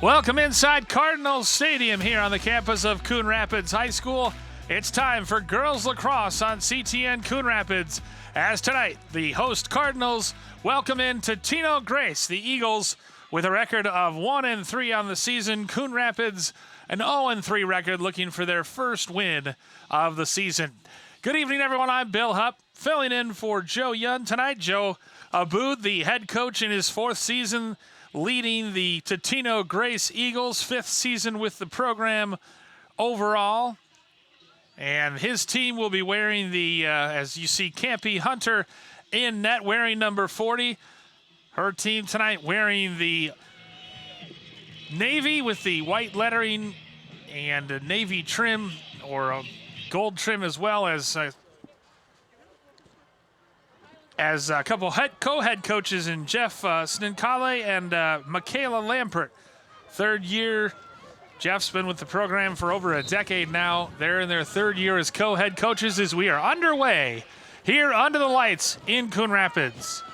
Welcome inside Cardinals Stadium here on the campus of Coon Rapids High School. It's time for girls lacrosse on CTN Coon Rapids. As tonight, the host Cardinals welcome in Totino-Grace, the Eagles, with a record of 1-3 on the season. Coon Rapids, an 0-3 record, looking for their first win of the season. Good evening, everyone. I'm Bill Hupp, filling in for Joe Yun tonight. Joe Aboud, the head coach in his fourth season, leading the Totino-Grace Eagles, fifth season with the program overall. And his team will be wearing the, as you see, Campy Hunter in net, wearing number 40. Her team tonight wearing the navy with the white lettering and a navy trim, or a gold trim, as well as a couple co-head coaches in Jeff Sninkale and Michaela Lampert. Third year. Jeff's been with the program for over a decade now. They're in their third year as co-head coaches as we are underway here under the lights in Coon Rapids.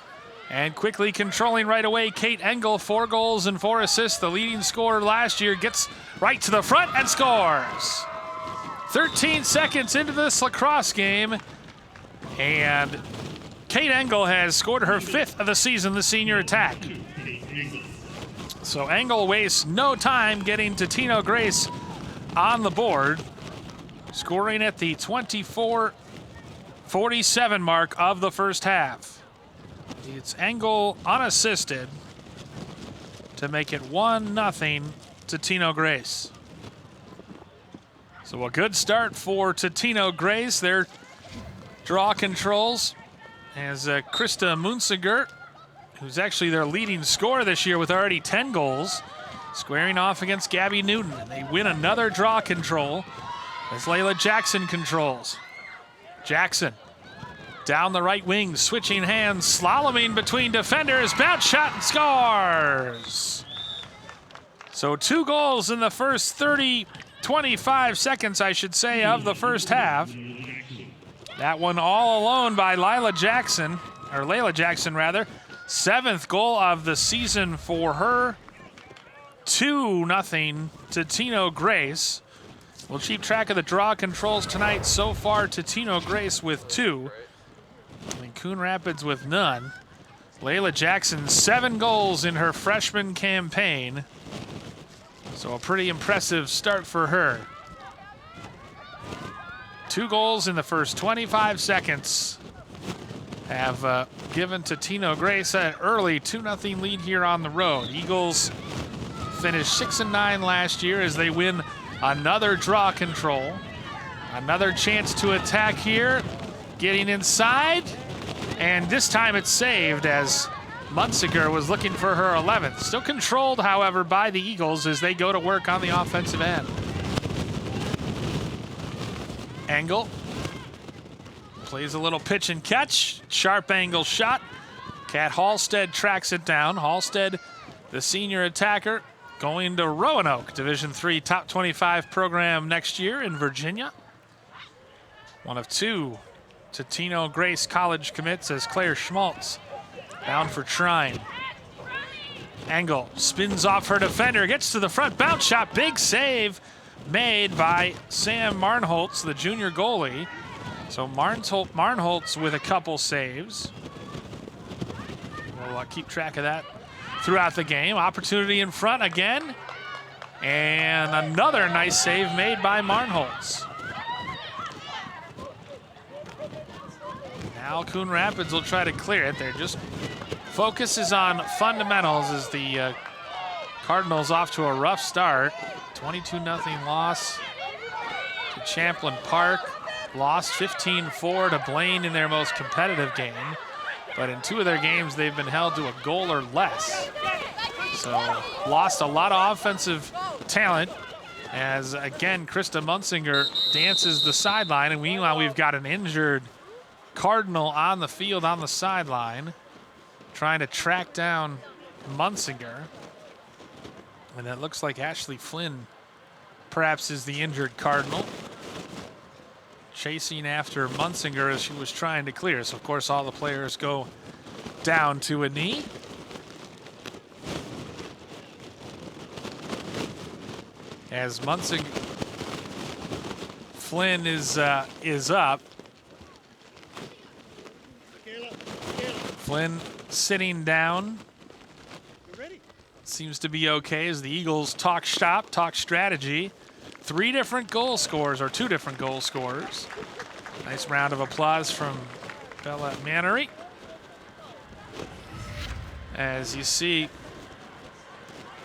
And quickly controlling right away, Kate Engel, 4 goals and 4 assists. The leading scorer last year gets right to the front and scores. 13 seconds into this lacrosse game, and Kate Engel has scored her 5th of the season, the senior attack. So Engel wastes no time getting Totino-Grace on the board, scoring at the 24:47 mark of the first half. It's Engel unassisted to make it 1-0 Totino-Grace. So a good start for Totino-Grace. Their draw controls as Krista Munsiger, who's actually their leading scorer this year with already 10 goals, squaring off against Gabby Newton. And they win another draw control as Layla Jackson controls. Jackson down the right wing, switching hands, slaloming between defenders, bounce shot and scores. So 2 goals in the first 25 seconds, I should say, of the first half. That one all alone by Layla Jackson. 7th goal of the season for her. 2-0 Totino-Grace. We'll keep track of the draw controls tonight. So far, Totino-Grace with 2. And Coon Rapids with none. Layla Jackson, 7 goals in her freshman campaign. So a pretty impressive start for her. 2 goals in the first 25 seconds have given Totino-Grace an early 2-0 lead here on the road. Eagles finished 6-9 last year as they win another draw control. Another chance to attack here, getting inside, and this time it's saved as Munsiger was looking for her 11th. Still controlled, however, by the Eagles as they go to work on the offensive end. Engel plays a little pitch and catch. Sharp angle shot. Kat Halstead tracks it down. Halstead, the senior attacker, going to Roanoke, Division III top 25 program next year in Virginia. One of 2 Totino-Grace college commits as Claire Schmaltz bound for Trine. Engel spins off her defender, gets to the front, bounce shot, big save made by Sam Marnholtz, the junior goalie. So Marnholtz with a couple saves. We'll keep track of that throughout the game. Opportunity in front again. And another nice save made by Marnholtz. Now Coon Rapids will try to clear it. They're just focuses on fundamentals as the Cardinals off to a rough start. 22-0 loss to Champlin Park. Lost 15-4 to Blaine in their most competitive game. But in 2 of their games, they've been held to a goal or less. So lost a lot of offensive talent as, again, Krista Munsinger dances the sideline. And meanwhile, we've got an injured Cardinal on the field on the sideline trying to track down Munsinger. And it looks like Ashley Flynn perhaps is the injured Cardinal, chasing after Munsinger as she was trying to clear. So, of course, all the players go down to a knee. as Flynn is up. Flynn sitting down. Seems to be okay as the Eagles talk shop, talk strategy. 3 different goal scorers, or 2 different goal scorers. Nice round of applause from Bella Mannery. As you see,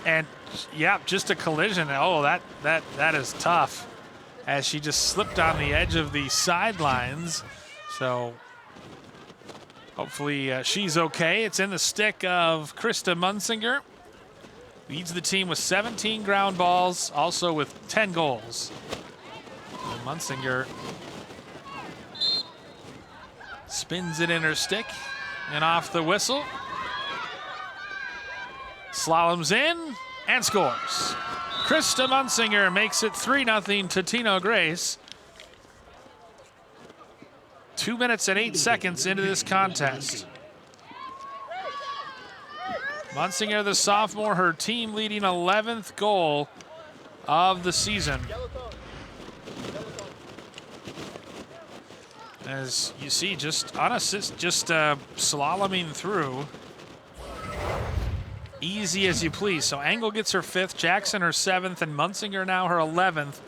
and yeah, just a collision. Oh, that is tough. As she just slipped on the edge of the sidelines. So hopefully she's okay. It's in the stick of Krista Munsinger. Leads the team with 17 ground balls, also with 10 goals. And Munsinger spins it in her stick and off the whistle. Slaloms in and scores. Krista Munsinger makes it 3-0 to Totino-Grace. 2 minutes and 8 seconds into this contest. Munsinger, the sophomore, her team leading 11th goal of the season. As you see, just unassisted, just slaloming through. Easy as you please. So Engel gets her 5th, Jackson her 7th, and Munsinger now her 11th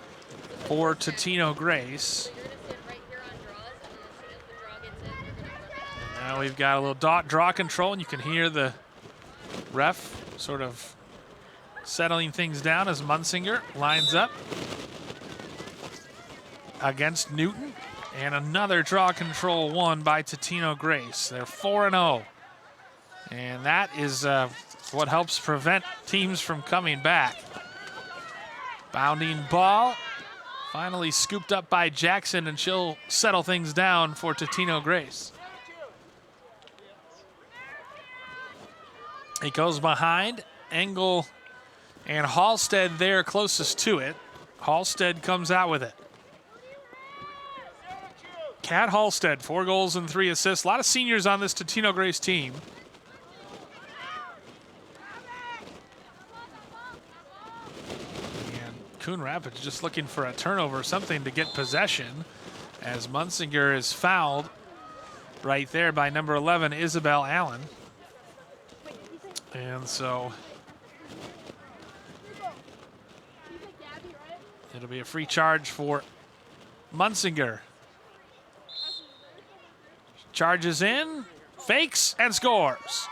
for Totino-Grace. Now we've got a little draw control, and you can hear the ref sort of settling things down as Munsinger lines up against Newton. And another draw control won by Totino-Grace. They're 4-0. And that is what helps prevent teams from coming back. Bounding ball. Finally scooped up by Jackson, and she'll settle things down for Totino-Grace. It goes behind. Engel and Halstead there closest to it. Halstead comes out with it. Kat Halstead, 4 goals and 3 assists. A lot of seniors on this Totino-Grace team. And Coon Rapids just looking for a turnover, something to get possession, as Munsinger is fouled right there by number 11, Isabel Allen. And so it'll be a free charge for Munsinger. Charges in, fakes, and scores.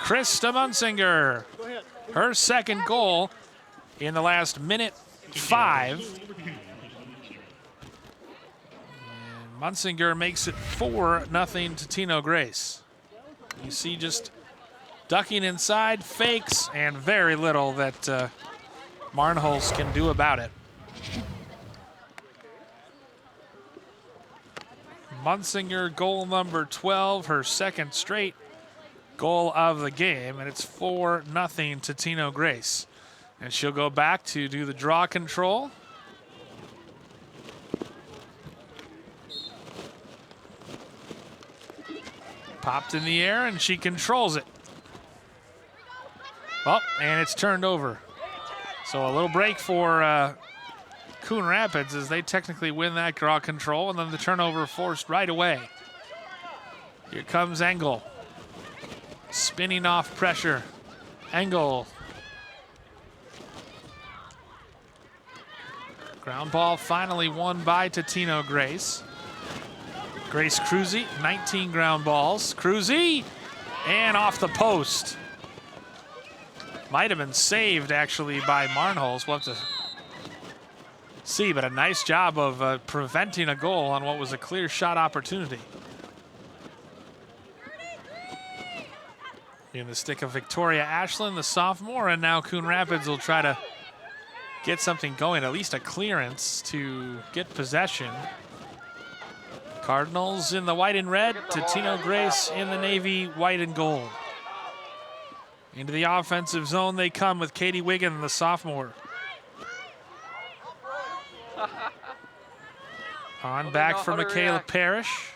Krista Munsinger, her 2nd goal in the last minute 5. And Munsinger makes it 4-0 to Totino-Grace. You see just ducking inside, fakes, and very little that Marnholz can do about it. Munsinger, goal number 12, her 2nd straight goal of the game, and it's 4-0 to Totino-Grace. And she'll go back to do the draw control. Popped in the air, and she controls it. Oh, and it's turned over. So a little break for Coon Rapids as they technically win that draw control, and then the turnover forced right away. Here comes Engel. Spinning off pressure. Engel. Ground ball finally won by Totino-Grace. Grace Cruzy, 19 ground balls. Cruzy, and off the post. Might have been saved actually by Marnholz. We'll have to see, but a nice job of preventing a goal on what was a clear shot opportunity. In the stick of Victoria Ashland, the sophomore, and now Coon Rapids will try to get something going, at least a clearance to get possession. Cardinals in the white and red, Totino-Grace in the navy white and gold. Into the offensive zone they come with Katie Wiggin, the sophomore. On back for Michaela Parrish.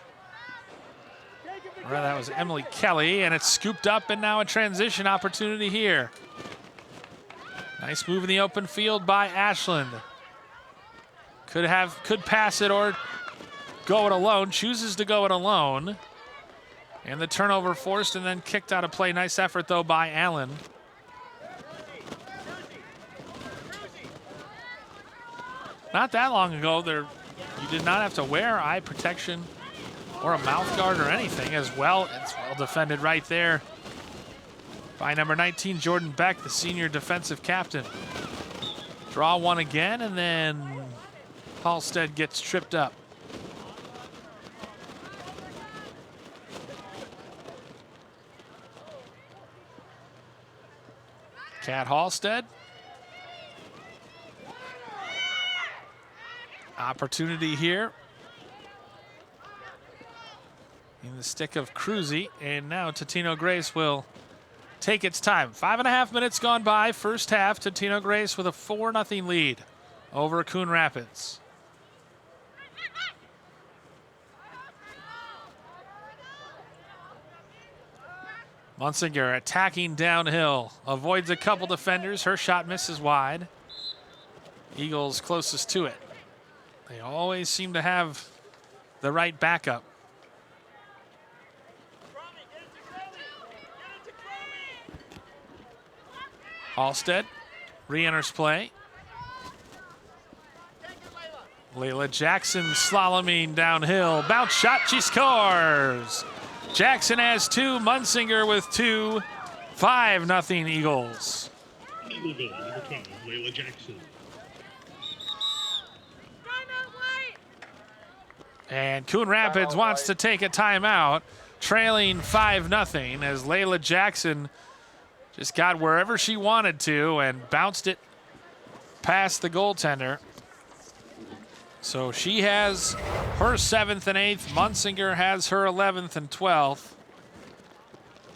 Well, that was Emily Kelly, and it's scooped up, and now a transition opportunity here. Nice move in the open field by Ashland. Could pass it or go it alone. Chooses to go it alone. And the turnover forced and then kicked out of play. Nice effort, though, by Allen. Not that long ago, you did not have to wear eye protection or a mouth guard or anything as well. It's well defended right there by number 19, Jordan Beck, the senior defensive captain. Draw one again, and then Halstead gets tripped up. Cat Halstead. Opportunity here in the stick of Cruzy, and now Totino-Grace will take its time. 5.5 minutes gone by, first half. Totino-Grace with a 4-0 lead over Coon Rapids. Munsinger attacking downhill, avoids a couple defenders. Her shot misses wide. Eagles closest to it. They always seem to have the right backup. Halstead re-enters play. Layla Jackson slaloming downhill. Bounce shot, she scores. Jackson has 2, Munsinger with 2. 5-0 Eagles. Eagle goal, number 12, Layla Jackson. And Coon Rapids wants to take a timeout, trailing 5-0 as Layla Jackson just got wherever she wanted to and bounced it past the goaltender. So she has her 7th and 8th. Munsinger has her 11th and 12th.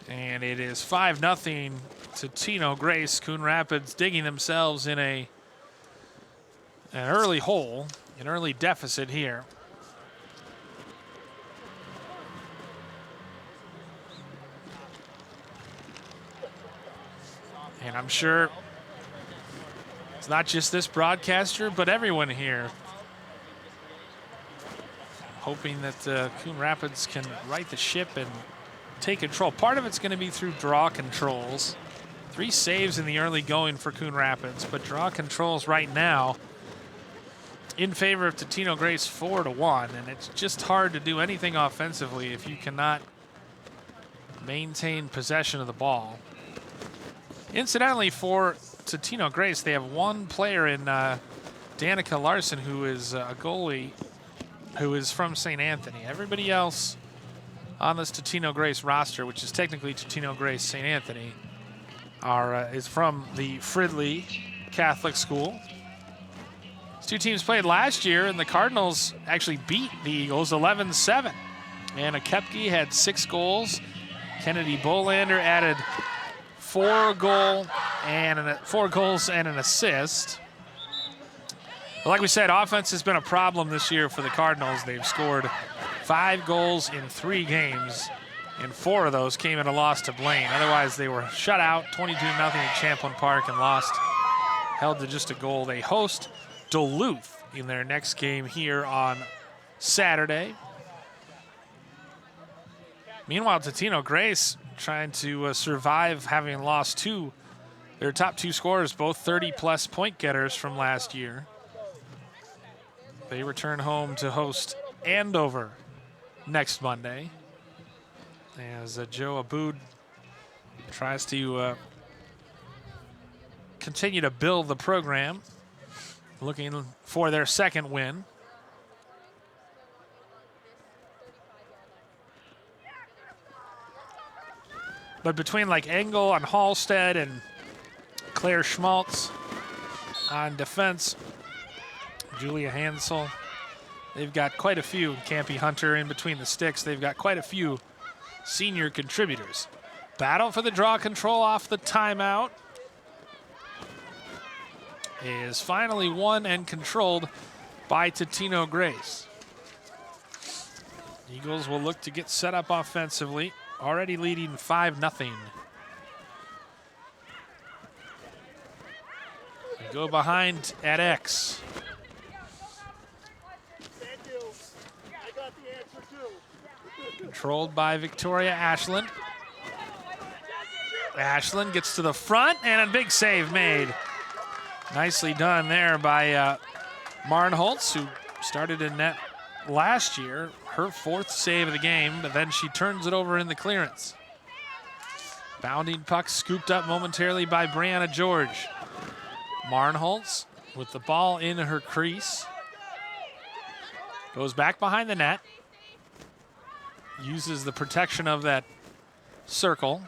And it is 5-0 to Totino-Grace. Coon Rapids digging themselves in an early hole, an early deficit here. And I'm sure it's not just this broadcaster, but everyone here hoping that Coon Rapids can right the ship and take control. Part of it's going to be through draw controls. 3 saves in the early going for Coon Rapids, but draw controls right now in favor of Totino-Grace 4-1, and it's just hard to do anything offensively if you cannot maintain possession of the ball. Incidentally, for Totino-Grace, they have one player in Danica Larson who is a goalie who is from St. Anthony. Everybody else on this Totino-Grace roster, which is technically Totino-Grace St. Anthony, is from the Fridley Catholic School. These 2 teams played last year, and the Cardinals actually beat the Eagles 11-7. Anna Kepke had 6 goals. Kennedy Bolander added 4 goals and an assist. But like we said, offense has been a problem this year for the Cardinals. They've scored 5 goals in 3 games, and 4 of those came in a loss to Blaine. Otherwise, they were shut out 22-0 at Champlin Park and lost, held to just a goal. They host Duluth in their next game here on Saturday. Meanwhile, Totino-Grace trying to survive, having lost their top 2 scorers, both 30-plus point getters from last year. They return home to host Andover next Monday as Joe Aboud tries to continue to build the program, looking for their 2nd win. But between like Engel on Halstead and Claire Schmaltz on defense, Julia Hansel, they've got quite a few. Campy Hunter in between the sticks. They've got quite a few senior contributors. Battle for the draw control off the timeout is finally won and controlled by Totino-Grace. Eagles will look to get set up offensively, already leading 5-0. go behind at X. Controlled by Victoria Ashland. Ashland gets to the front, and a big save made. Nicely done there by Marnholtz, who started in net last year. Her 4th save of the game, but then she turns it over in the clearance. Bounding puck scooped up momentarily by Brianna George. Marnholtz with the ball in her crease. Goes back behind the net. Uses the protection of that circle.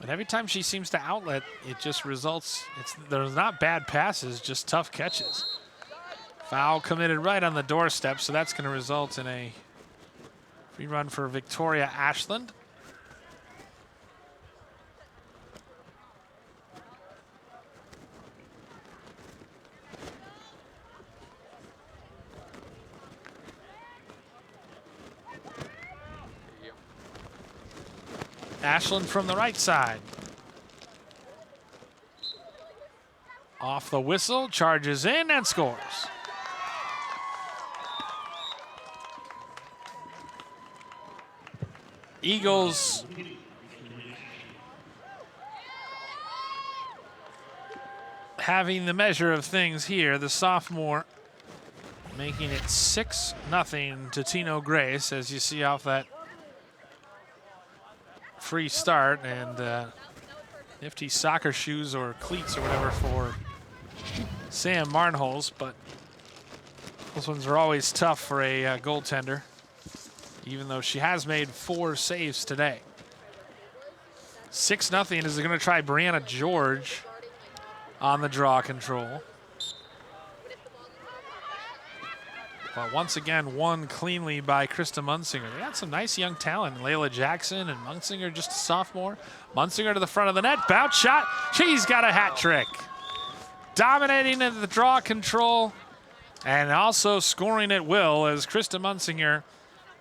But every time she seems to outlet, it just results, there's not bad passes, just tough catches. Foul committed right on the doorstep, so that's going to result in a free run for Victoria Ashland. Ashland from the right side. Off the whistle, charges in and scores. Eagles having the measure of things here. The sophomore making it 6-0 Totino-Grace, as you see off that free start, and nifty soccer shoes or cleats or whatever for Sam Marnholtz, but those ones are always tough for a goaltender, even though she has made 4 saves today. 6-0 is going to try Brianna George on the draw control. But once again, won cleanly by Krista Munsinger. They got some nice young talent. Layla Jackson and Munsinger, just a sophomore. Munsinger to the front of the net. Bounce shot. She's got a hat trick. Dominating at the draw control and also scoring at will, as Krista Munsinger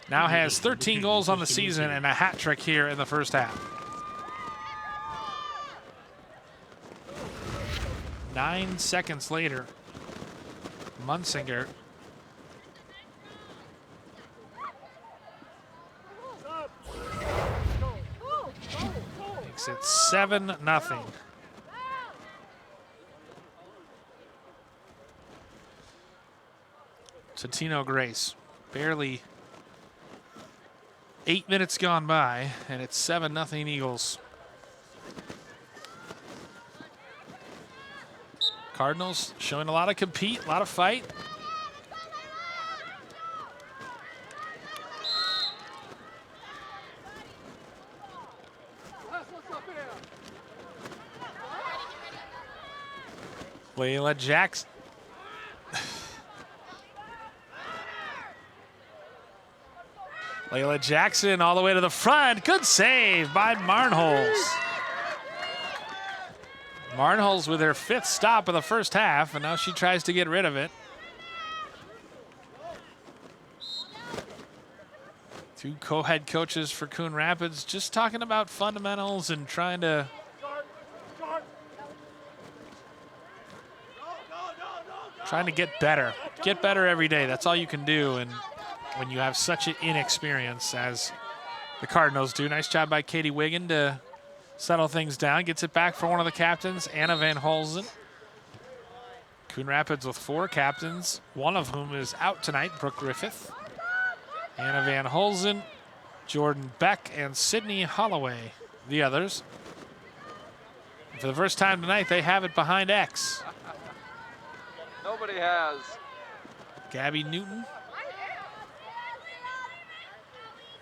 now has 13 goals on the season and a hat trick here in the first half. 9 seconds later, Munsinger makes it 7-0. Totino-Grace, barely 8 minutes gone by, and it's 7-0 Eagles. Cardinals showing a lot of compete, a lot of fight. Layla Jackson. Layla Jackson all the way to the front. Good save by Marnholtz. Marnholtz with her 5th stop of the first half, and now she tries to get rid of it. 2 co-head coaches for Coon Rapids just talking about fundamentals and trying to get better. Get better every day. That's all you can do, and when you have such an inexperience as the Cardinals do. Nice job by Katie Wiggin to settle things down. Gets it back for one of the captains, Anna Van Holzen. Coon Rapids with 4 captains, one of whom is out tonight, Brooke Griffith. Anna Van Holzen, Jordan Beck, and Sydney Holloway, the others. For the first time tonight, they have it behind X. Nobody has. Gabby Newton.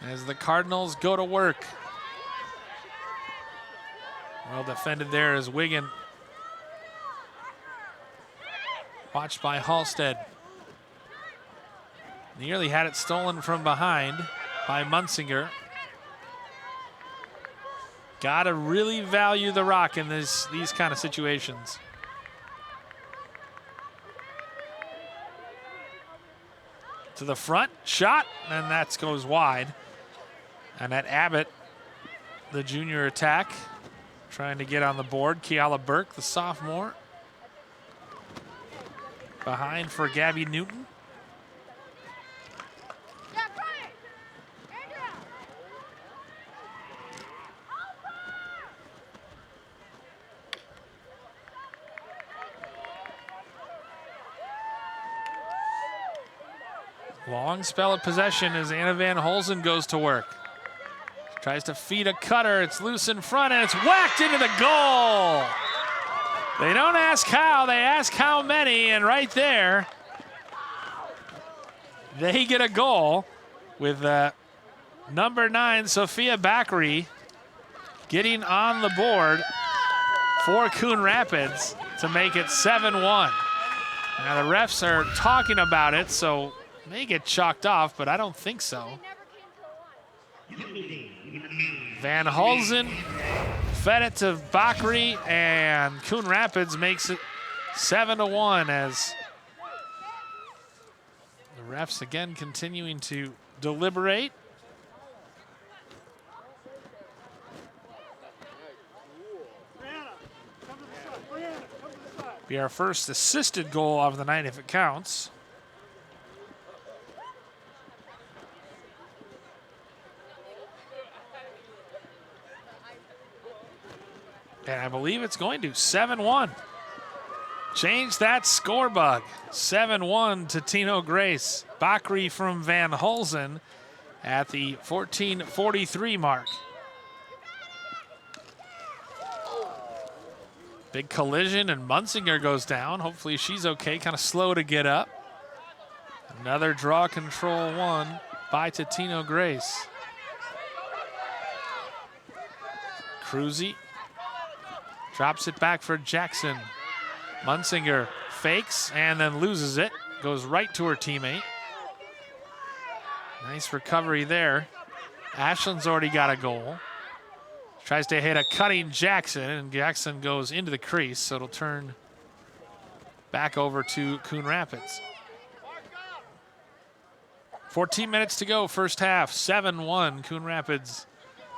As the Cardinals go to work. Well defended there as Wiggin. Watched by Halstead. Nearly had it stolen from behind by Munsinger. Gotta really value the rock in these kind of situations. To the front, shot, and that goes wide. And at Abbott, the junior attack, trying to get on the board. Kiala Burke, the sophomore, behind for Gabby Newton. Long spell of possession as Anna Van Holzen goes to work. Tries to feed a cutter. It's loose in front, and it's whacked into the goal. They don't ask how, they ask how many, and right there, they get a goal with number 9, Sophia Bakri, getting on the board for Coon Rapids to make it 7-1. Now the refs are talking about it, so may get chalked off, but I don't think so. Van Holzen fed it to Bakri, and Coon Rapids makes it 7-1 as the refs again continuing to deliberate. Be our first assisted goal of the night if it counts. And I believe it's going to 7-1. Change that score bug. 7-1 to Totino-Grace. Bakri from Van Holzen at the 14:43 mark. Big collision and Munsinger goes down. Hopefully she's okay, kind of slow to get up. Another draw control one by Totino-Grace. Cruzy drops it back for Jackson. Munsinger fakes and then loses it. Goes right to her teammate. Nice recovery there. Ashland's already got a goal. Tries to hit a cutting Jackson, and Jackson goes into the crease, so it'll turn back over to Coon Rapids. 14 minutes to go, first half. 7-1. Coon Rapids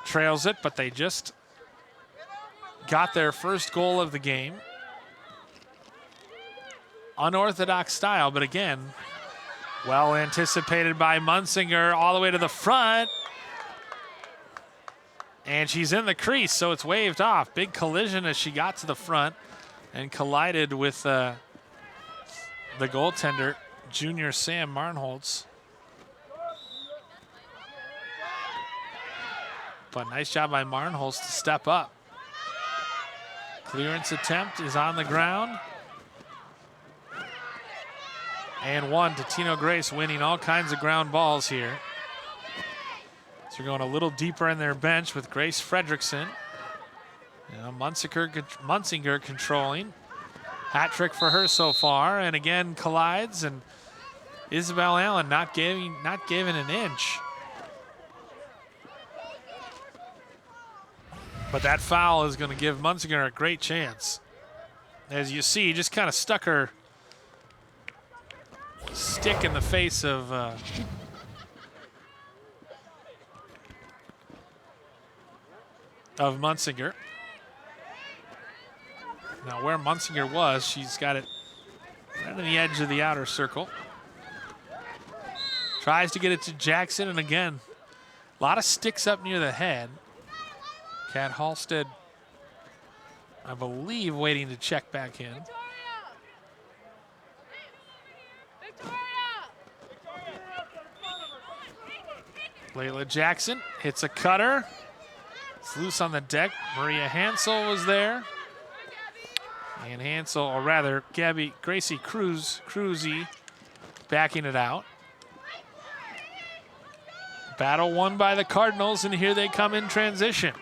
trails it, but they just got their first goal of the game. Unorthodox style, but again, well anticipated by Munsinger all the way to the front. And she's in the crease, so it's waved off. Big collision as she got to the front and collided with the goaltender, junior Sam Marnholtz. But nice job by Marnholtz to step up. Clearance attempt is on the ground. And one, Totino-Grace winning all kinds of ground balls here. So we're going a little deeper in their bench with Grace Fredrickson. Munsinger controlling. Hat trick for her so far, and again collides, and Isabel Allen not giving an inch. But that foul is going to give Munsinger a great chance. As you see, just kind of stuck her stick in the face of Munsinger. Now where Munsinger was, she's got it right on the edge of the outer circle. Tries to get it to Jackson, and again, a lot of sticks up near the head. Kat Halstead, I believe, waiting to check back in. Layla Jackson hits a cutter. It's loose on the deck. Maria Hansel was there. And Hansel, or rather, Gracie Cruzy backing it out. Battle won by the Cardinals, and here they come in transition.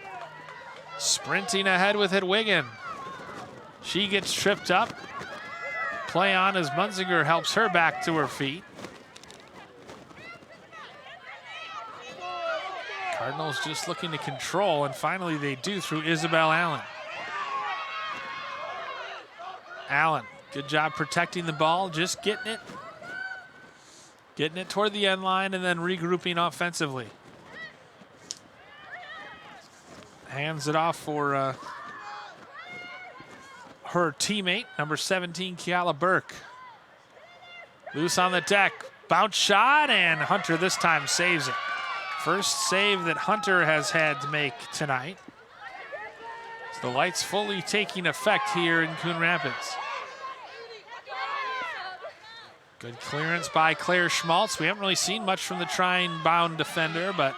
Sprinting ahead with it, Wigan. She gets tripped up. Play on as Munsinger helps her back to her feet. Cardinals just looking to control, and finally they do through Isabel Allen. Allen, good job protecting the ball, just getting it toward the end line and then regrouping offensively. Hands it off for her teammate, number 17, Kiala Burke. Loose on the deck. Bounce shot, and Hunter this time saves it. First save that Hunter has had to make tonight. So the lights fully taking effect here in Coon Rapids. Good clearance by Claire Schmaltz. We haven't really seen much from the trying-bound defender, but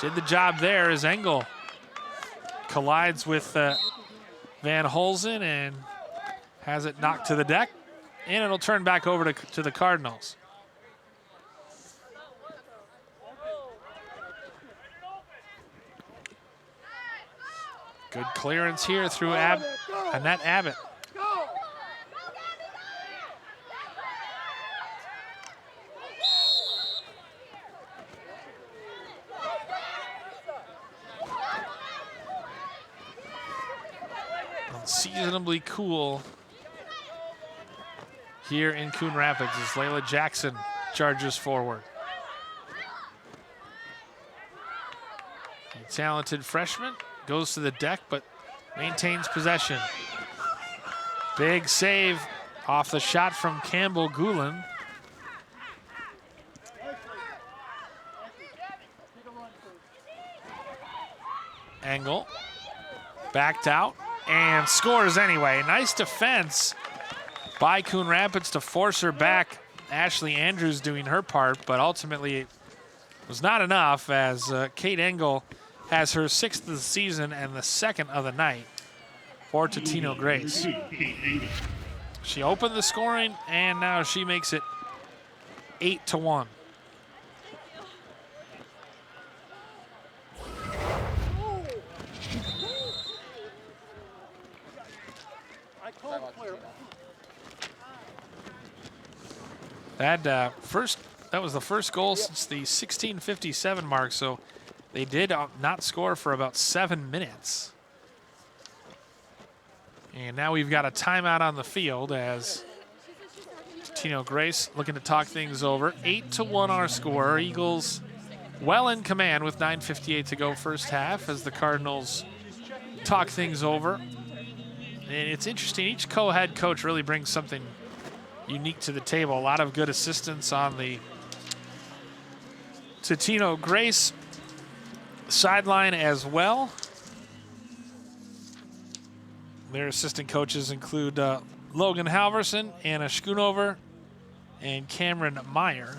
did the job there as Engel collides with Van Holzen and has it knocked to the deck, and it'll turn back over to the Cardinals. Good clearance here through Annette Abbott. Unseasonably cool here in Coon Rapids as Layla Jackson charges forward. A talented freshman goes to the deck but maintains possession. Big save off the shot from Campbell Gulen. Engel backed out and scores anyway. Nice defense by Coon Rapids to force her back. Ashley Andrews doing her part, but ultimately it was not enough as Kate Engel has her 6th of the season and the 2nd of the night for Totino-Grace. She opened the scoring, and now she makes it 8-1. That was the first goal since the 16:57 mark, so they did not score for about 7 minutes. And now we've got a timeout on the field as Totino-Grace looking to talk things over. 8-1 our score. Eagles well in command with 9:58 to go first half as the Cardinals talk things over. And it's interesting, each co-head coach really brings something unique to the table. A lot of good assistance on the Totino-Grace sideline as well. Their assistant coaches include Logan Halverson, Anna Schoonover, and Cameron Meyer.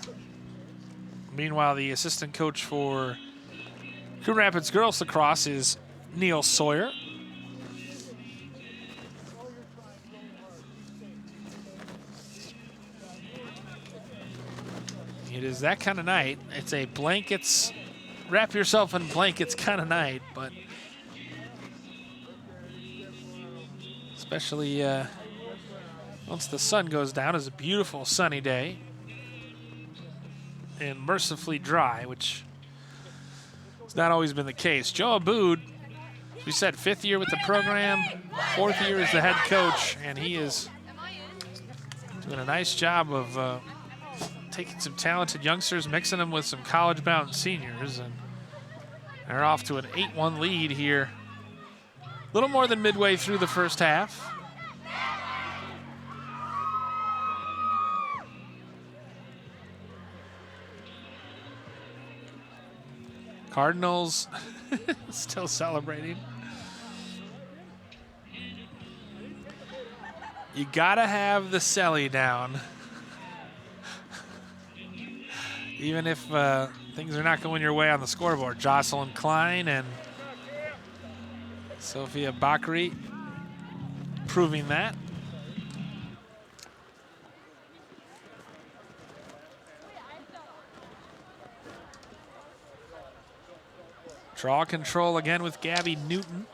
Meanwhile, the assistant coach for Coon Rapids Girls Lacrosse is Neil Sawyer. It is that kind of night. It's a blankets, wrap yourself in blankets kind of night, but especially once the sun goes down. It's a beautiful sunny day and mercifully dry, which has not always been the case. Joe Aboud, we said 5th year with the program, 4th year as the head coach, and he is doing a nice job of taking some talented youngsters, mixing them with some college-bound seniors, and they're off to an 8-1 lead here. A little more than midway through the first half. Cardinals still celebrating. You gotta have the celly down. Even if things are not going your way on the scoreboard. Jocelyn Klein and Sophia Bakri proving that. Draw control again with Gabby Newton.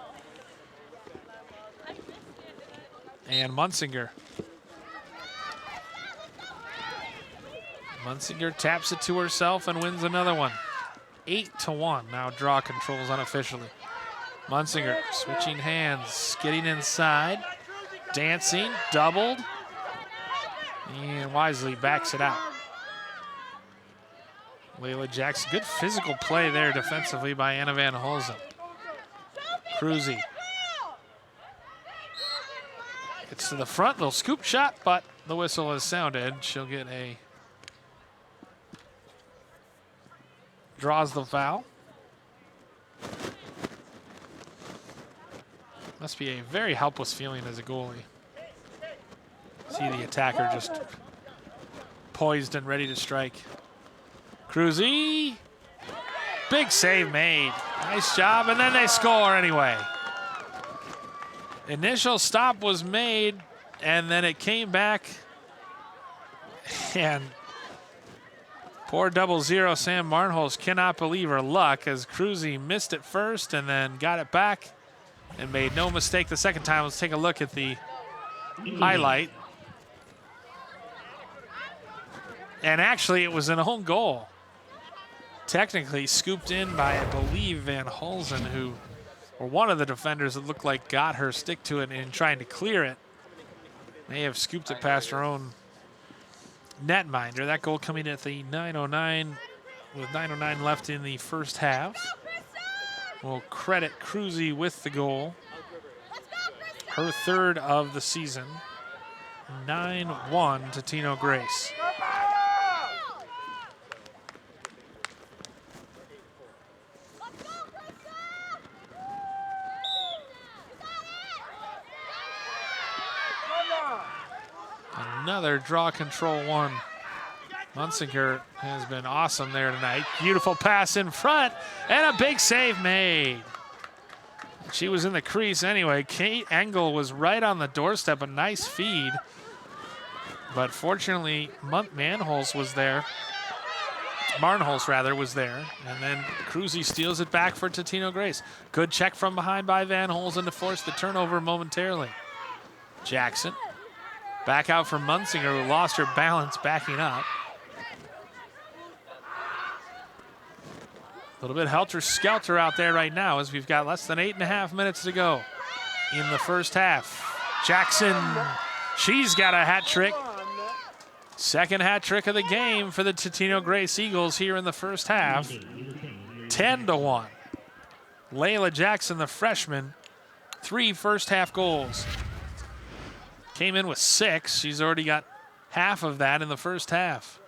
And Munsinger. Munsinger taps it to herself and wins another one. 8-1. Now draw controls unofficially. Munsinger switching hands, getting inside, dancing, doubled, and wisely backs it out. Layla Jackson, good physical play there defensively by Anna Van Holzen. Cruzy gets to the front, little scoop shot, but the whistle has sounded. She'll get a draws the foul. Must be a very helpless feeling as a goalie. See the attacker just poised and ready to strike. Cruzy, big save made. Nice job, and then they score anyway. Initial stop was made, and then it came back, and poor 0-0 Sam Marnholz cannot believe her luck as Cruzy missed it first and then got it back and made no mistake the second time. Let's take a look at the highlight. And actually, it was an own goal. Technically scooped in by, I believe, Van Hulsen, who, or one of the defenders that looked like got her stick to it in trying to clear it. May have scooped it past her own netminder. That goal coming at the 9:09, with 9:09 left in the first half. We'll credit Cruzy with the goal. Her third of the season. 9-1 to Totino-Grace. Another draw control one. Munsinger has been awesome there tonight. Beautiful pass in front and a big save made. She was in the crease anyway. Kate Engel was right on the doorstep, a nice feed. But fortunately, Marnholz was there. Marnholz, rather, was there. And then Cruzy steals it back for Totino-Grace. Good check from behind by Van Hulsen to force the turnover momentarily. Jackson. Back out for Munsinger, who lost her balance backing up. A little bit helter-skelter out there right now as we've got less than 8.5 minutes to go in the first half. Jackson, she's got a hat trick. Second hat trick of the game for the Totino-Grace Eagles here in the first half. 10-1. Layla Jackson, the freshman, 3 first half goals. Came in with 6. She's already got half of that in the first half.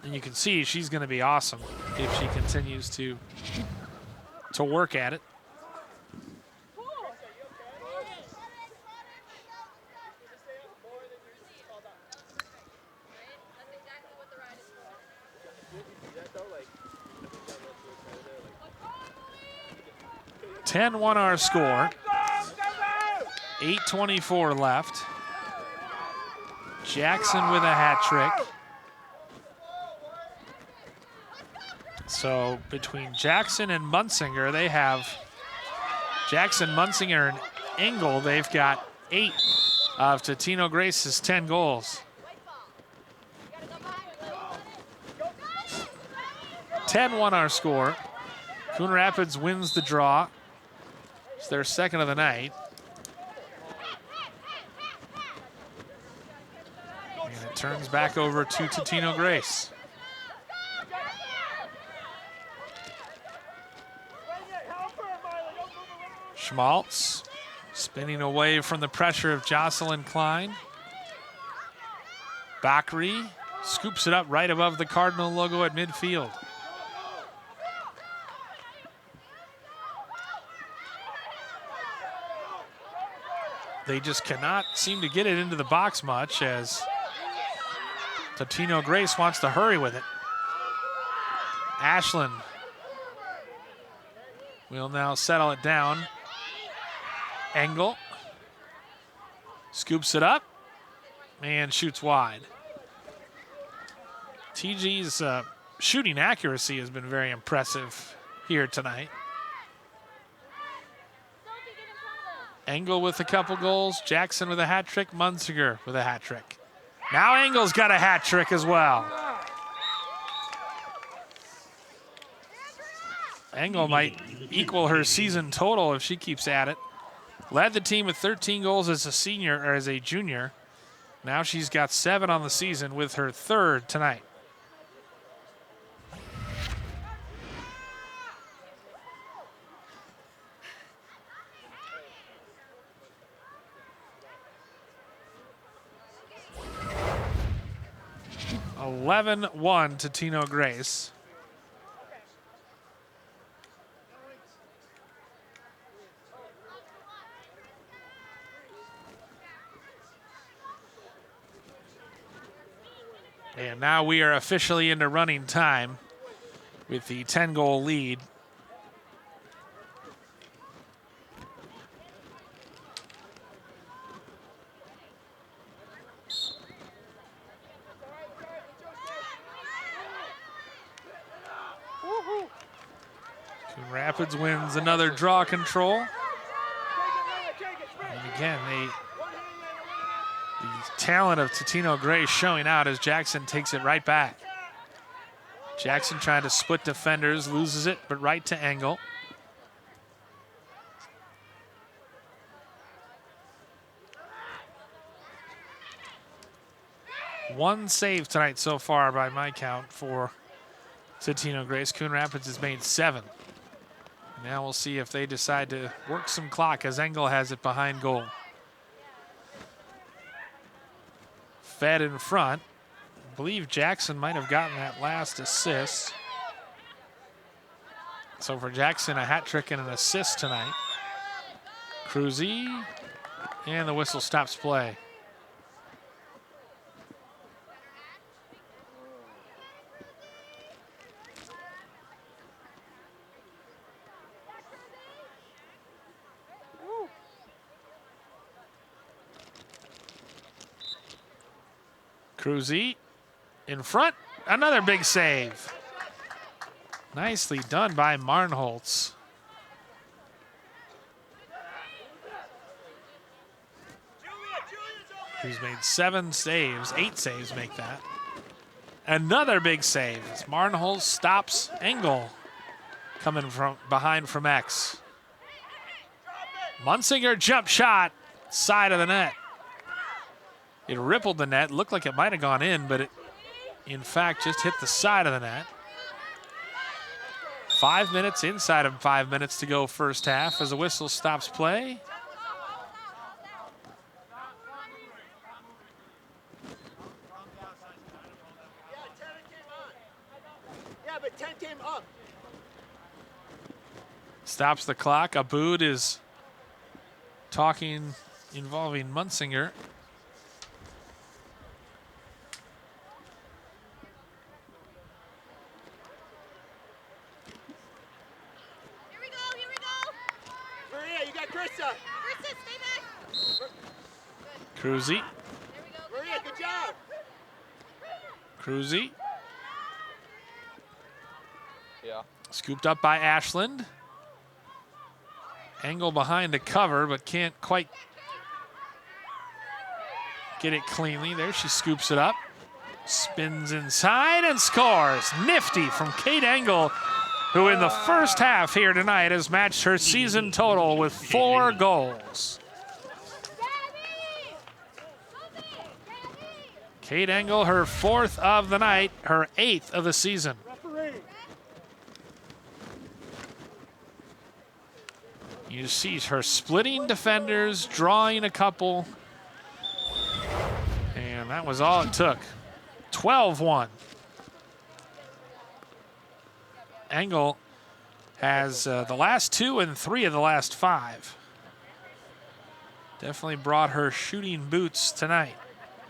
And you can see she's going to be awesome if she continues to work at it. (10-1) our score. 8:24 left. Jackson with a hat trick. So between Jackson and Munsinger, they have Jackson, Munsinger, and Engel. They've got 8 of Totino-Grace's 10 goals. 10-1 our score. Coon Rapids wins the draw. It's their second of the night. And it turns back over to Totino-Grace. Schmaltz spinning away from the pressure of Jocelyn Klein. Bakri scoops it up right above the Cardinal logo at midfield. They just cannot seem to get it into the box much as Totino-Grace wants to hurry with it. Ashland will now settle it down. Engel scoops it up and shoots wide. TG's shooting accuracy has been very impressive here tonight. Engel with a couple goals, Jackson with a hat trick, Munsinger with a hat trick. Now Engel's got a hat trick as well. Engel might equal her season total if she keeps at it. Led the team with 13 goals as a senior or as a junior. Now she's got 7 on the season with her 3rd tonight. 11-1 Totino-Grace. And now we are officially into running time with the 10-goal lead. Coon Rapids wins another draw control. And again, the talent of Totino-Grace showing out as Jackson takes it right back. Jackson trying to split defenders, loses it, but right to Engel. One save tonight so far by my count for Totino-Grace. Coon Rapids has made 7. Now we'll see if they decide to work some clock as Engel has it behind goal. Fed in front. I believe Jackson might have gotten that last assist. So for Jackson, a hat trick and an assist tonight. Cruzy, and the whistle stops play. Cruzy in front, another big save. Nicely done by Marnholtz. Who's made 7 saves, 8 saves make that. Another big save as Marnholtz stops Engel coming from behind from X. Munsinger jump shot, side of the net. It rippled the net, looked like it might have gone in, but it, in fact, just hit the side of the net. 5 minutes, inside of 5 minutes to go first half as the whistle stops play. Yeah, but 10 came up. Stops the clock. Aboud is talking involving Munsinger. Cruzy. Maria, good job. Cruzy. Yeah. Scooped up by Ashland. Engel behind the cover, but can't quite get it cleanly. There, she scoops it up. Spins inside and scores. Nifty from Kate Engel, who in the first half here tonight has matched her season total with 4 goals. Kate Engel, her 4th of the night, her 8th of the season. You see her splitting defenders, drawing a couple, and that was all it took. 12-1. Engel has the last 2 and 3 of the last 5. Definitely brought her shooting boots tonight.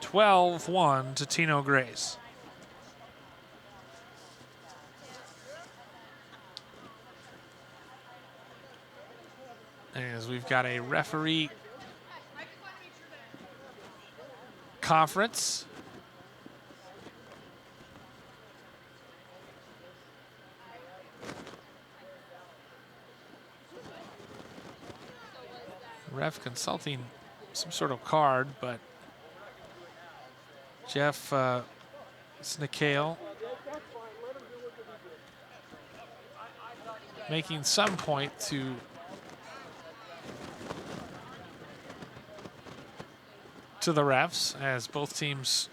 12-1 to Totino-Grace. As we've got a referee conference. Ref consulting some sort of card, but Jeff Snikale making some point to the refs as both teams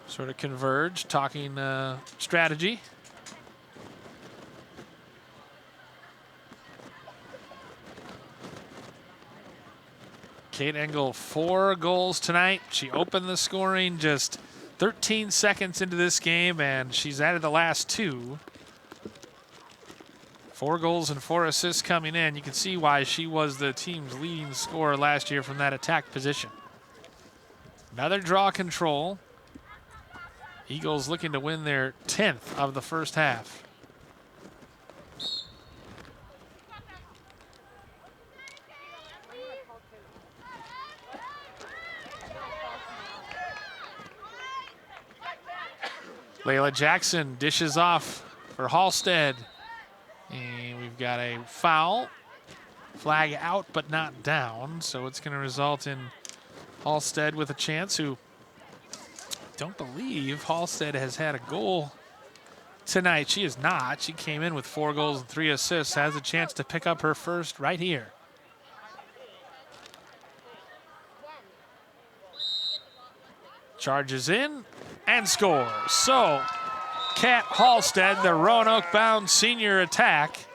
sort of converge, talking strategy. Kate Engel, 4 goals tonight. She opened the scoring, just 13 seconds into this game, and she's added the last 2. 4 goals and 4 assists coming in. You can see why she was the team's leading scorer last year from that attack position. Another draw control. Eagles looking to win their 10th of the first half. Layla Jackson dishes off for Halstead. And we've got a foul. Flag out, but not down. So it's going to result in Halstead with a chance, who don't believe Halstead has had a goal tonight. She is not. She came in with 4 goals and 3 assists. Has a chance to pick up her first right here. Charges in and scores. So Kat Halstead, the Roanoke-bound senior attack,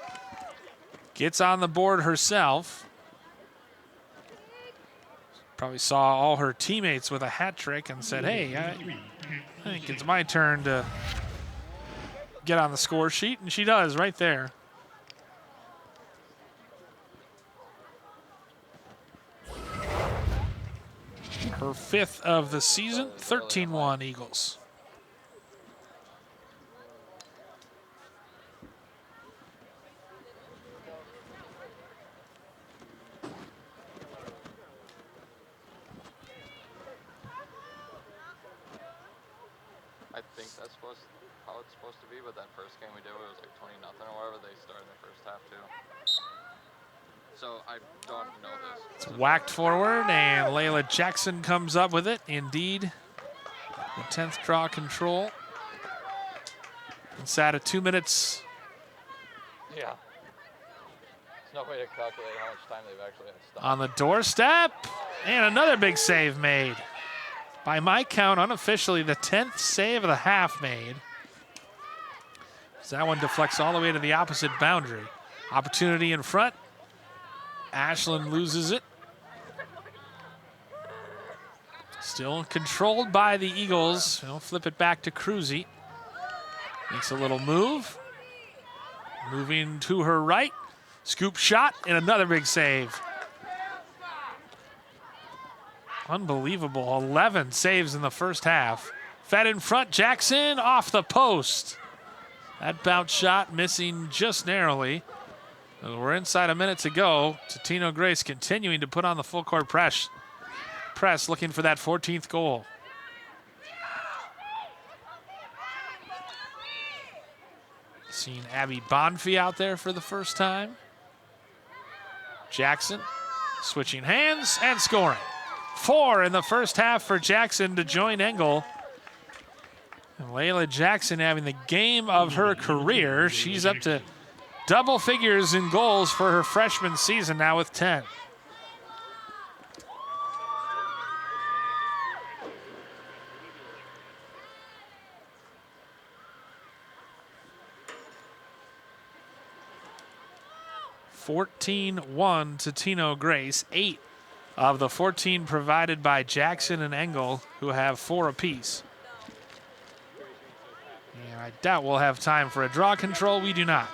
gets on the board herself. Probably saw all her teammates with a hat trick and said, hey, I think it's my turn to get on the score sheet, and she does right there. Her 5th of the season, 13-1 Eagles. I think that's how it's supposed to be, but that first game we did, it was like 20-0 or whatever. They started in the first half too. So I don't know this. It's whacked forward, and Layla Jackson comes up with it. Indeed, the 10th draw control. Inside of 2 minutes. Yeah. There's no way to calculate how much time they've actually had stopped. On the doorstep, and another big save made. By my count, unofficially, the 10th save of the half made. So that one deflects all the way to the opposite boundary. Opportunity in front. Ashland loses it. Still controlled by the Eagles. They'll flip it back to Cruzy. Makes a little move. Moving to her right. Scoop shot and another big save. Unbelievable. 11 saves in the first half. Fed in front. Jackson off the post. That bounce shot missing just narrowly. We're inside a minute to go. Totino-Grace continuing to put on the full court press, looking for that 14th goal. Seeing Abby Bonfie out there for the first time. Jackson switching hands and scoring. 4 in the first half for Jackson to join Engel. And Layla Jackson having the game of her career. She's up to double figures in goals for her freshman season now with 10. (14-1) to Totino-Grace. 8 of the 14 provided by Jackson and Engel, who have 4 apiece. And I doubt we'll have time for a draw control. We do not.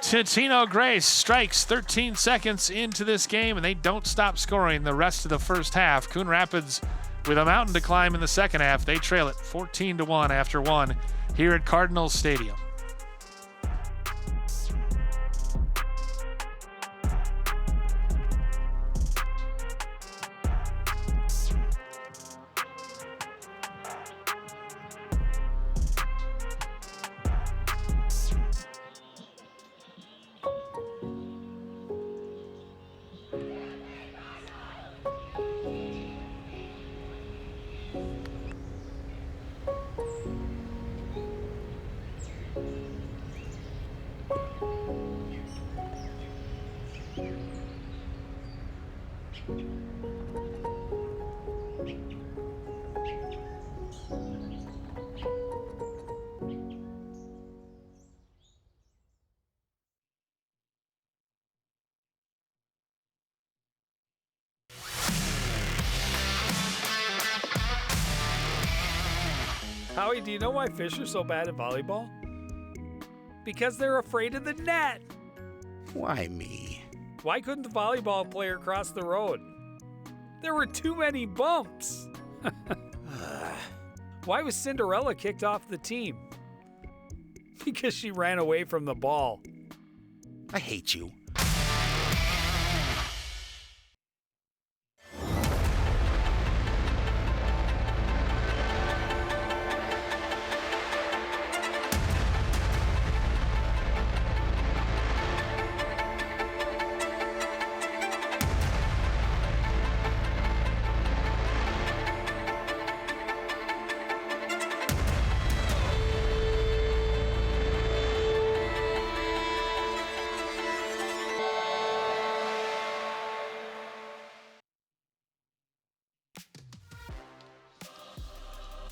Totino-Grace strikes 13 seconds into this game, and they don't stop scoring the rest of the first half. Coon Rapids with a mountain to climb in the second half. They trail it 14-1 after 1 here at Cardinals Stadium. Howie, do you know why fish are so bad at volleyball? Because they're afraid of the net. Why me? Why couldn't the volleyball player cross the road? There were too many bumps. Why was Cinderella kicked off the team? Because she ran away from the ball. I hate you.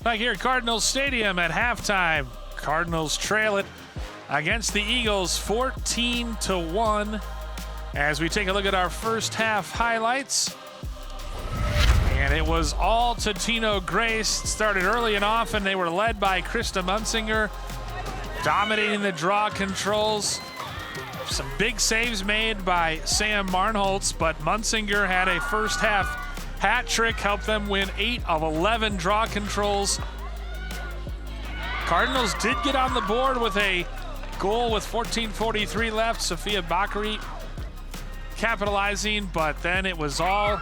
Back here at Cardinals Stadium at halftime, Cardinals trail it against the Eagles 14-1. As we take a look at our first half highlights. And it was all Totino-Grace. Started early and often. They were led by Krista Munsinger, dominating the draw controls. Some big saves made by Sam Marnholtz, but Munsinger had a first half hat trick, helped them win 8 of 11 draw controls. Cardinals did get on the board with a goal with 14:43 left. Sophia Bakary capitalizing, but then it was all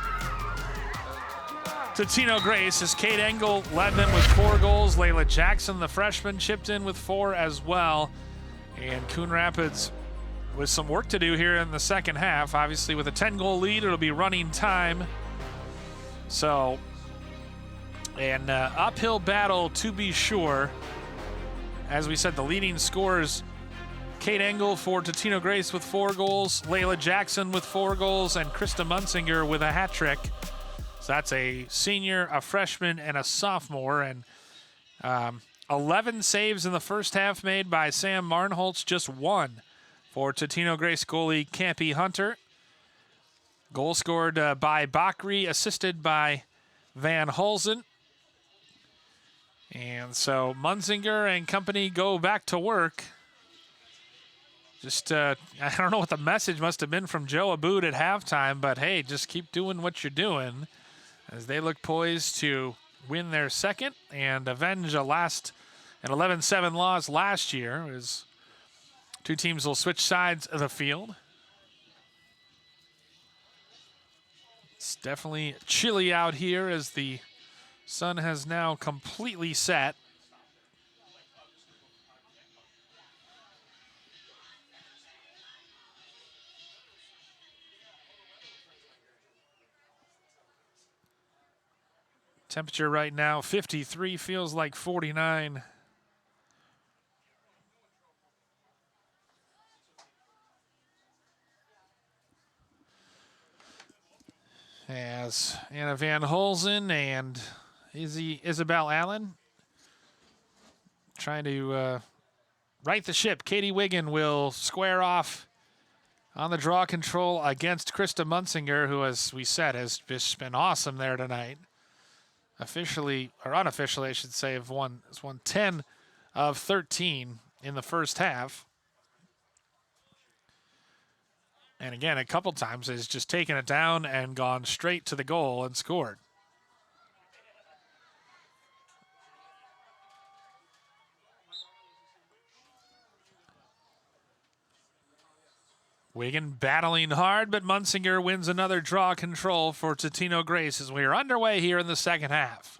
Totino-Grace as Kate Engel led them with 4 goals. Layla Jackson, the freshman, chipped in with 4 as well. And Coon Rapids with some work to do here in the second half. Obviously with a 10-goal lead, it'll be running time. So, an uphill battle to be sure. As we said, the leading scorers, Kate Engel for Totino-Grace with 4 goals, Layla Jackson with 4 goals, and Krista Munsinger with a hat trick. So that's a senior, a freshman, and a sophomore. And 11 saves in the first half made by Sam Marnholtz, just 1 for Totino-Grace goalie Campy Hunter. Goal scored by Bakary, assisted by Van Hulsen. And so Munsinger and company go back to work. Just, I don't know what the message must have been from Joe Aboud at halftime, but hey, just keep doing what you're doing as they look poised to win their second and avenge an 11-7 loss last year, as 2 teams will switch sides of the field. It's definitely chilly out here as the sun has now completely set. Temperature right now, 53, feels like 49. As Anna Van Hulsen and Isabel Allen trying to right the ship. Katie Wiggin will square off on the draw control against Krista Munsinger, who, as we said, has just been awesome there tonight. Officially, or unofficially, I should say, has won 10 of 13 in the first half. And again, a couple times has just taken it down and gone straight to the goal and scored. Wiggin battling hard, but Munsinger wins another draw control for Totino-Grace as we are underway here in the second half.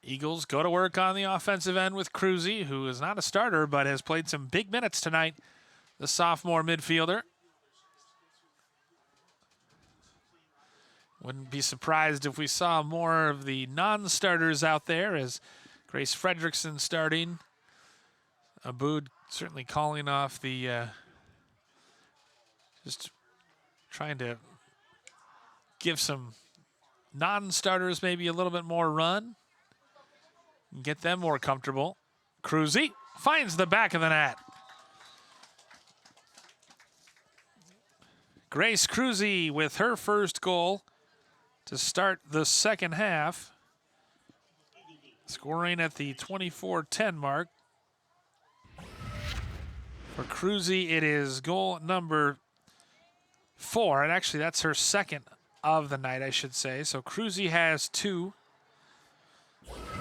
Eagles go to work on the offensive end with Cruzy, who is not a starter but has played some big minutes tonight, the sophomore midfielder. Wouldn't be surprised if we saw more of the non-starters out there, as Grace Fredrickson starting. Aboud certainly calling off the, just trying to give some non-starters maybe a little bit more run and get them more comfortable. Cruzy finds the back of the net. Grace Cruzy with her first goal to start the second half. Scoring at the 24-10 mark. For Cruzy, it is goal number 4, and actually that's her second of the night, I should say. So Cruzy has 2.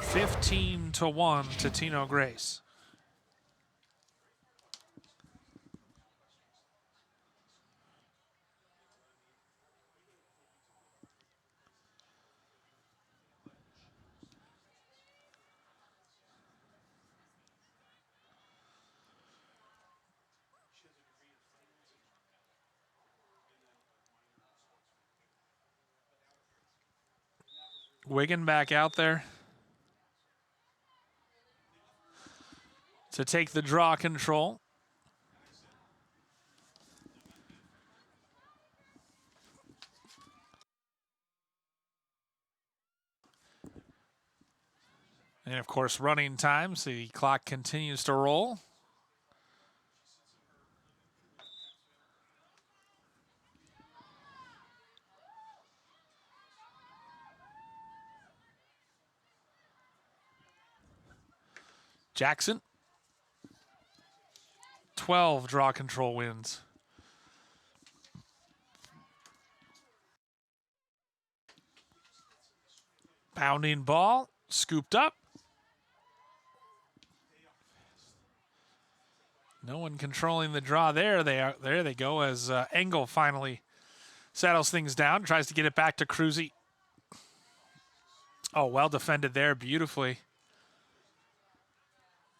15-1 Totino-Grace. Wigan back out there to take the draw control. And of course, running times, the clock continues to roll. Jackson, 12 draw control wins. Bounding ball, scooped up. No one controlling the draw there. There they go as Engel finally settles things down, tries to get it back to Cruzy. Oh, well defended there beautifully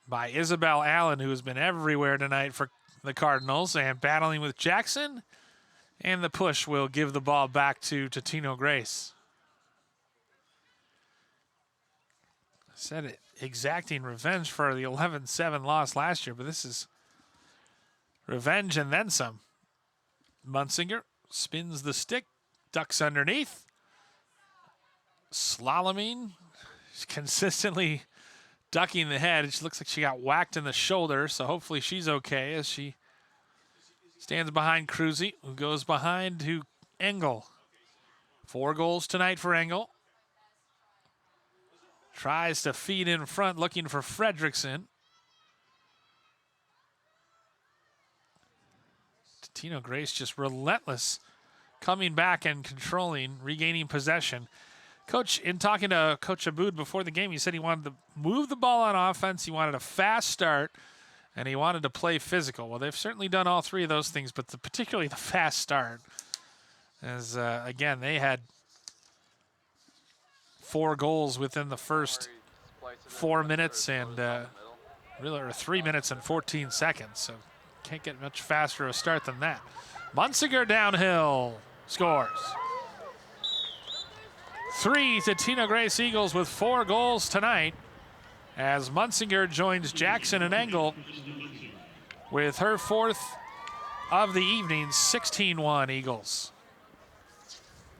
by Isabel Allen, who has been everywhere tonight for the Cardinals, and battling with Jackson. And the push will give the ball back to Totino-Grace. I said it, exacting revenge for the 11-7 loss last year, but this is revenge and then some. Munsinger spins the stick, ducks underneath. Slaloming, consistently ducking the head. It looks like she got whacked in the shoulder, so hopefully she's okay as she stands behind Cruzy, who goes behind to Engel. 4 goals tonight for Engel. Tries to feed in front, looking for Fredrickson. Totino-Grace just relentless, coming back and controlling, regaining possession. Coach, in talking to Coach Aboud before the game, he said he wanted to move the ball on offense, he wanted a fast start, and he wanted to play physical. Well, they've certainly done all 3 of those things, but particularly the fast start. As, again, they had 4 goals within the first 4 minutes and really, or 3 minutes and 14 seconds. So can't get much faster a start than that. Munsinger downhill scores. 3 Totino-Grace Eagles with 4 goals tonight as Munsinger joins Jackson and Engel with her 4th of the evening, 16-1 Eagles.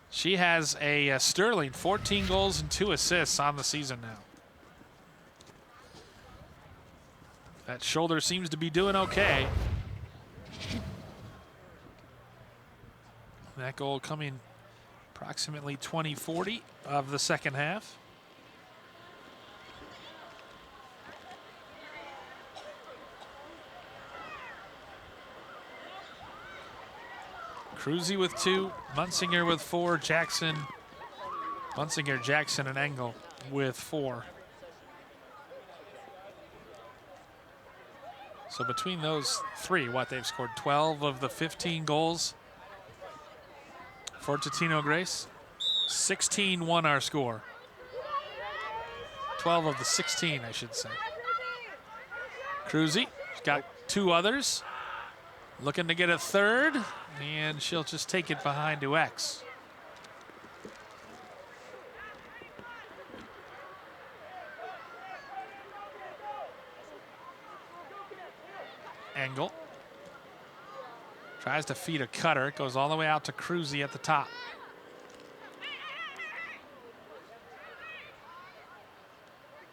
She has a sterling 14 goals and 2 assists on the season now. That shoulder seems to be doing okay. That goal coming approximately 20-40 of the second half. Cruzy with 2, Munsinger with 4, Munsinger, Jackson, and Engel with 4. So between those 3, they've scored 12 of the 15 goals for Totino-Grace. 16-1 our score. 12 of the 16, I should say. Cruzy, she's got 2 others. Looking to get a 3rd, and she'll just take it behind to X. Engel tries to feed a cutter. It goes all the way out to Cruzy at the top.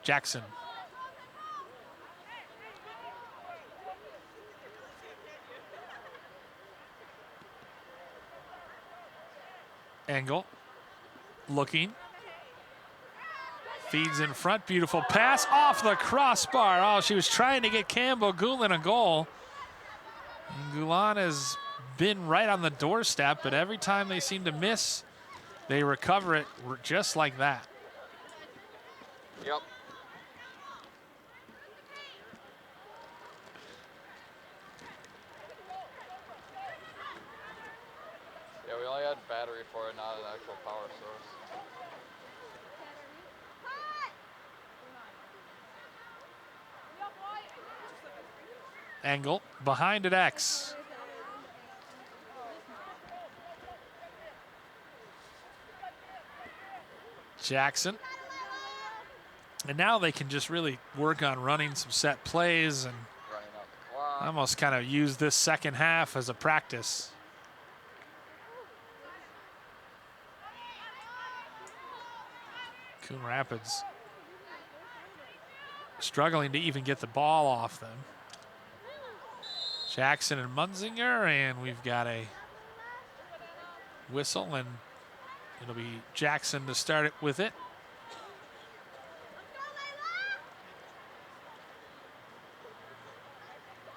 Jackson. Engel looking. Feeds in front, beautiful pass off the crossbar. Oh, she was trying to get Campbell Gulan a goal. And Gulan has been right on the doorstep, but every time they seem to miss, they recover it just like that. Yep. Yeah, we only had battery for it, not an actual power source. Engel behind at X. Jackson. And now they can just really work on running some set plays and Running out the clock. almost kind of use this second half as a practice. Coon Rapids struggling to even get the ball off them. Jackson and Munzinger, and we've got a whistle, and it'll be Jackson to start it with it.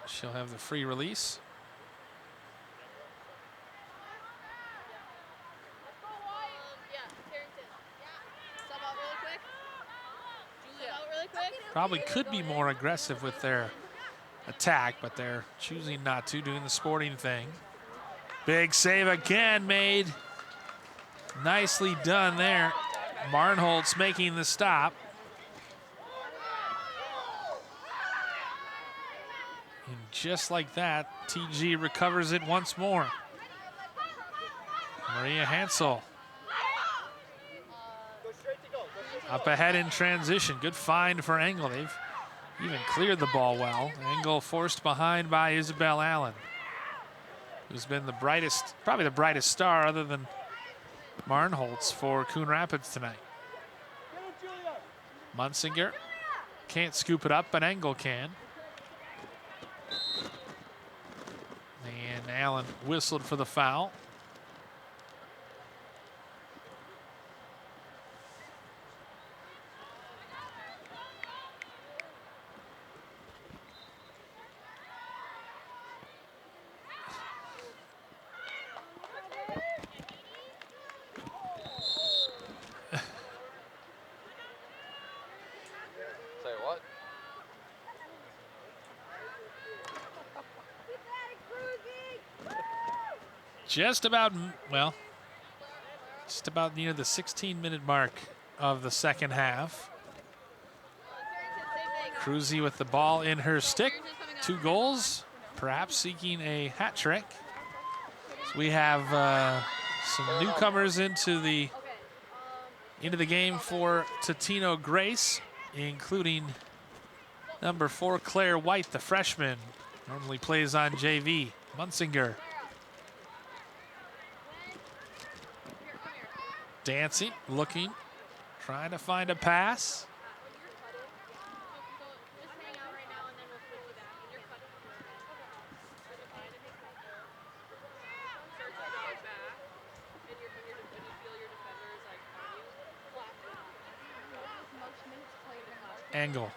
She'll have the free release. Probably could be more aggressive with their attack, but they're choosing not to, doing the sporting thing. Big save again made. Nicely done there. Barnholtz making the stop. And just like that, TG recovers it once more. Maria Hansel up ahead in transition. Good find for Engel. They've even cleared the ball well. Engel forced behind by Isabel Allen, who's been the brightest, probably the brightest star other than Barnholtz for Coon Rapids tonight. Munsinger can't scoop it up, but Engel can. And Allen whistled for the foul. Say what? Just about, well, just about near the 16-minute mark of the second half. Cruzy with the ball in her stick. 2 goals, perhaps seeking a hat trick. So we have some newcomers into the game for Totino-Grace, including number 4, Claire White, the freshman. Normally plays on JV. Munsinger. Dancing, looking, trying to find a pass. Engel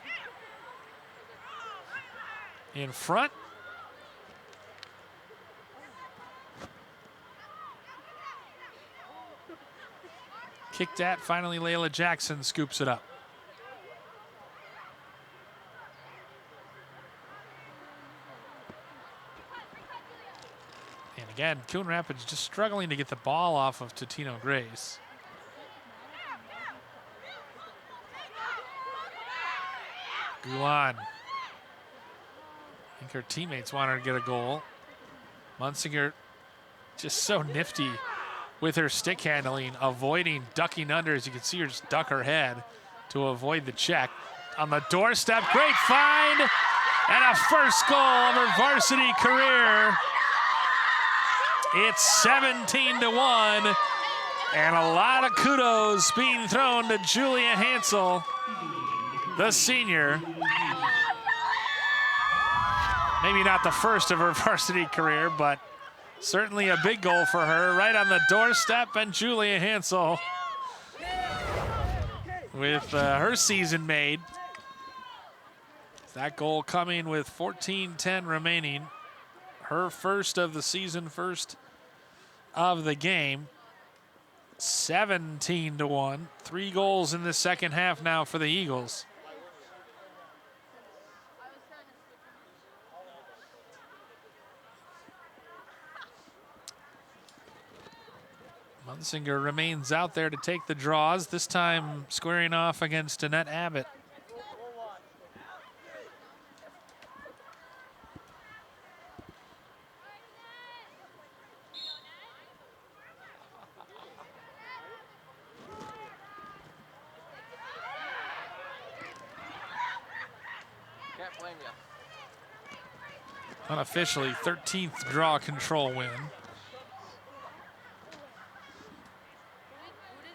in front. Kicked at, finally Layla Jackson scoops it up. And again, Coon Rapids just struggling to get the ball off of Totino-Grace. Gulan. I think her teammates want her to get a goal. Munsinger just so nifty with her stick handling, avoiding ducking under. As you can see her just duck her head to avoid the check. On the doorstep, great find, and a first goal of her varsity career. It's 17-1, and a lot of kudos being thrown to Julia Hansel, the senior. Maybe not the first of her varsity career, but certainly a big goal for her, right on the doorstep, and Julia Hansel with her season made. That goal coming with 14:10 remaining. Her first of the season, first of the game. 17-1. 3 goals in the second half now for the Eagles. Munsinger remains out there to take the draws, this time squaring off against Annette Abbott. Can't blame you. Unofficially, 13th draw control win.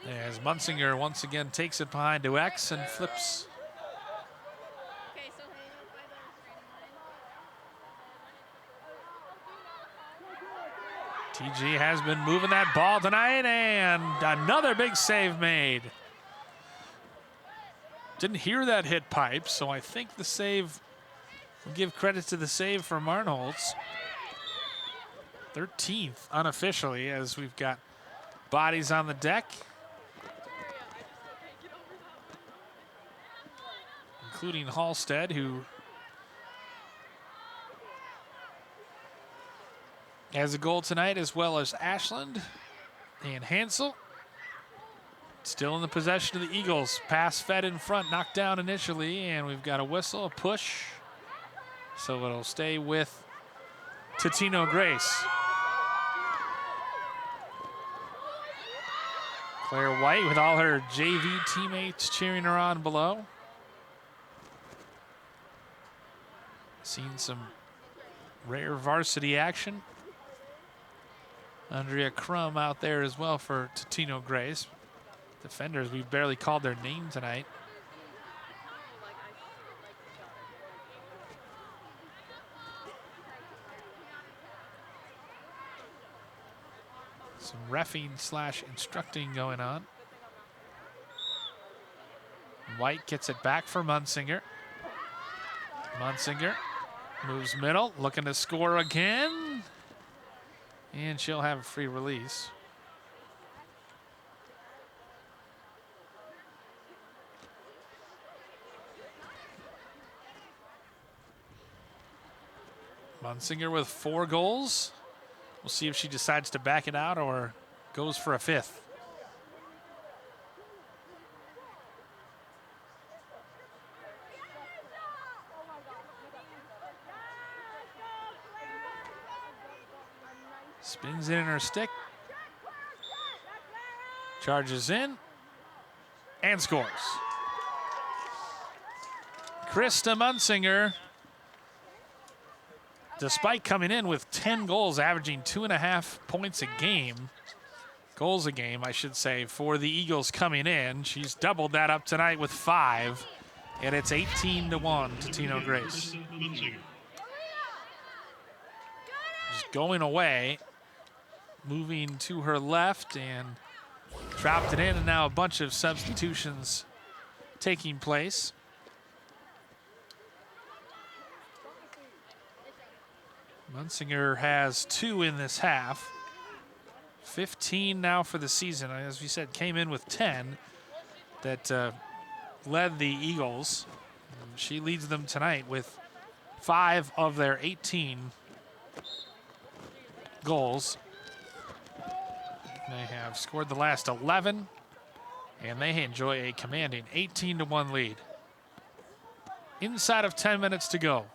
As Munsinger once again takes it behind to X and flips. TG has been moving that ball tonight, and another big save made. Didn't hear that hit pipe, so I think the save, we'll give credit to the save for Marnholtz. 13th unofficially, as we've got bodies on the deck, including Halstead, who has a goal tonight, as well as Ashland and Hansel. Still in the possession of the Eagles. Pass fed in front, knocked down initially, and we've got a whistle, a push. So it'll stay with Totino-Grace. Claire White with all her JV teammates cheering her on below. Seen some rare varsity action. Andrea Crum out there as well for Totino-Grace. Defenders, we've barely called their name tonight. Some reffing / instructing going on. White gets it back for Munsinger. Munsinger moves middle, looking to score again. And she'll have a free release. Munsinger with 4 goals. We'll see if she decides to back it out or goes for a 5th. Spins it in her stick. Charges in and scores. Krista Munsinger, despite coming in with 10 goals, averaging 2.5 points a game, goals a game, I should say, for the Eagles coming in. She's doubled that up tonight with 5, and it's 18-1 to Totino-Grace. Just going away, moving to her left, and dropped it in, and now a bunch of substitutions taking place. Munsinger has 2 in this half. 15 now for the season. As we said, came in with 10 that led the Eagles. She leads them tonight with 5 of their 18 goals. They have scored the last 11, and they enjoy a commanding 18-1 lead. Inside of 10 minutes to go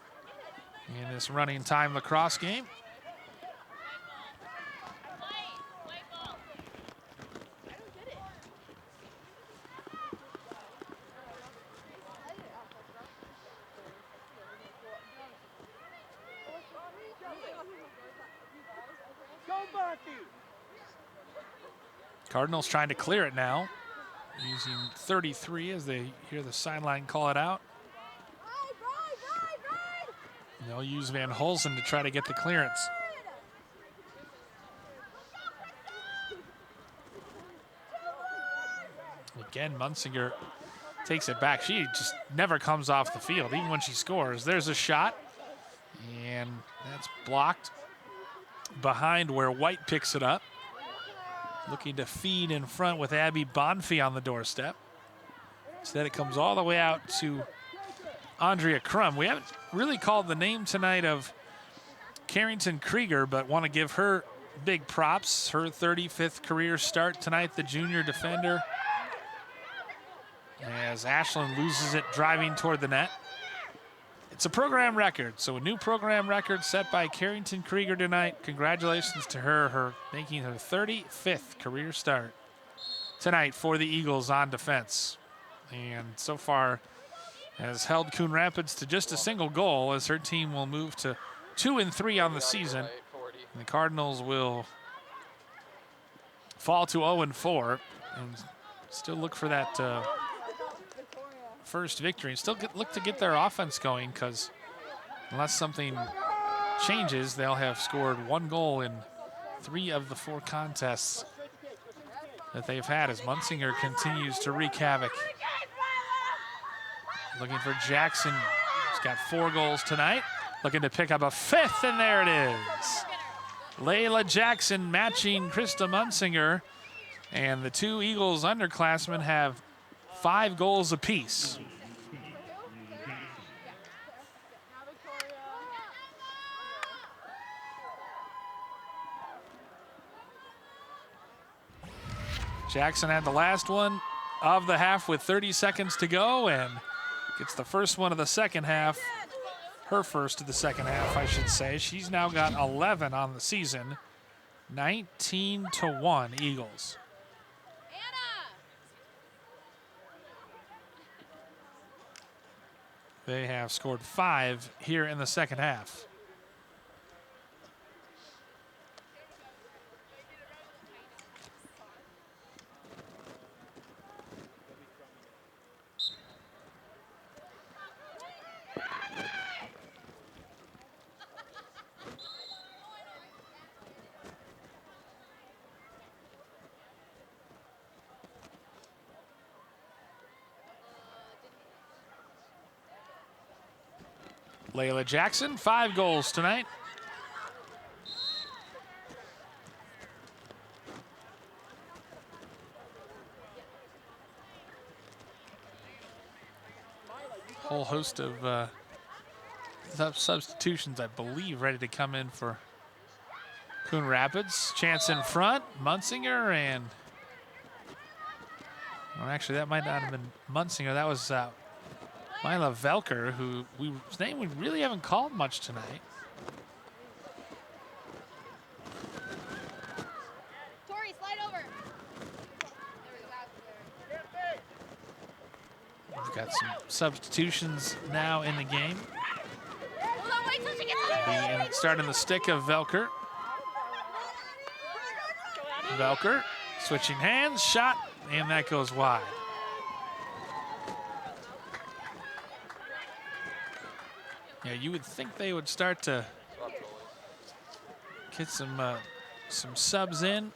in this running time lacrosse game. Cardinals trying to clear it now, using 33 as they hear the sideline call it out. They'll use Van Holzen to try to get the clearance. Again, Munsinger takes it back. She just never comes off the field, even when she scores. There's a shot, and that's blocked behind where White picks it up. Looking to feed in front with Abby Bonfie on the doorstep. Instead, it comes all the way out to Andrea Crum. We haven't really called the name tonight of Carrington Krieger, but want to give her big props. Her 35th career start tonight, the junior defender. As Ashland loses it driving toward the net. It's a program record, so a new program record set by Carrington Krieger tonight. Congratulations to her making her 35th career start tonight for the Eagles on defense. And so far has held Coon Rapids to just a single goal, as her team will move to 2-3 on the season. And the Cardinals will fall to 0-4 and still look for that first victory, and still look to get their offense going, because unless something changes, they'll have scored 1 goal in 3 of the 4 contests that they've had, as Munsinger continues to wreak havoc. Looking for Jackson, who's got 4 goals tonight, looking to pick up a 5th, and there it is. Layla Jackson matching Krista Munsinger, and the 2 Eagles underclassmen have 5 goals apiece. Jackson had the last one of the half with 30 seconds to go, and gets the first one of the second half. Her first of the second half, I should say. She's now got 11 on the season. 19-1 Eagles. They have scored 5 here in the second half. Layla Jackson, 5 goals tonight. Whole host of substitutions, I believe, ready to come in for Coon Rapids. Chance in front, Munsinger, and well, actually that might not have been Munsinger. That was Mila Velker, whose name we really haven't called much tonight. Tori, slide over. We've got some substitutions now in the game. Hold on, wait till she gets up. Starting the stick of Velker. Velker switching hands, shot, and that goes wide. Yeah, you would think they would start to get some subs in,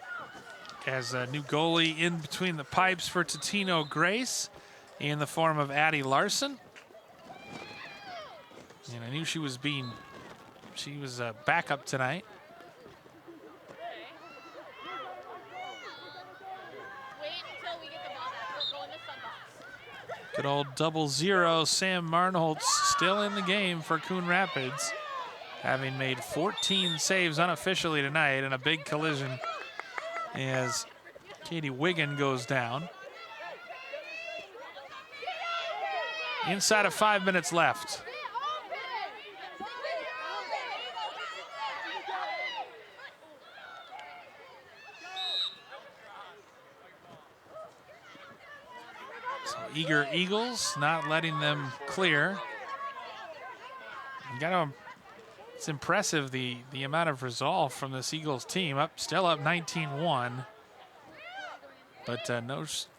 as a new goalie in between the pipes for Totino-Grace in the form of Addie Larson. And I knew she was a backup tonight. Wait until we get the ball back. We'll go in the sunbox. Good old 0-0 Sam Marnholtz still in the game for Coon Rapids, having made 14 saves unofficially tonight in a big collision as Katie Wiggin goes down. Inside of 5 minutes left. So eager Eagles not letting them clear. It's impressive the amount of resolve from this Eagles team. Still up 19-1, but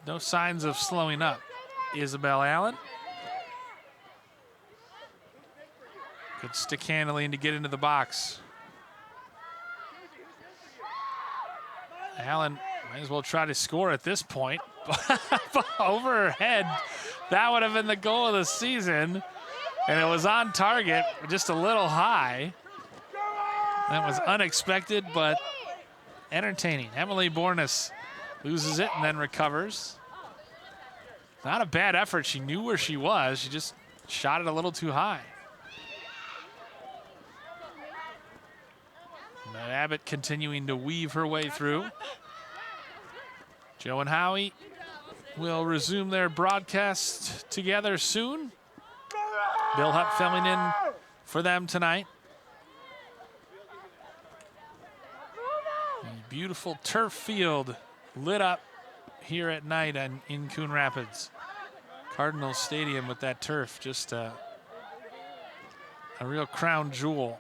no signs of slowing up. Isabel Allen. Good stick handling to get into the box. Allen might as well try to score at this point. over her head. That would have been the goal of the season. And it was on target, just a little high. That was unexpected, but entertaining. Emily Bornas loses it and then recovers. Not a bad effort. She knew where she was. She just shot it a little too high. Abbott continuing to weave her way through. Joe and Howie will resume their broadcast together soon. Bill Hupp filling in for them tonight. The beautiful turf field lit up here at night in Coon Rapids. Cardinals Stadium with that turf, just a real crown jewel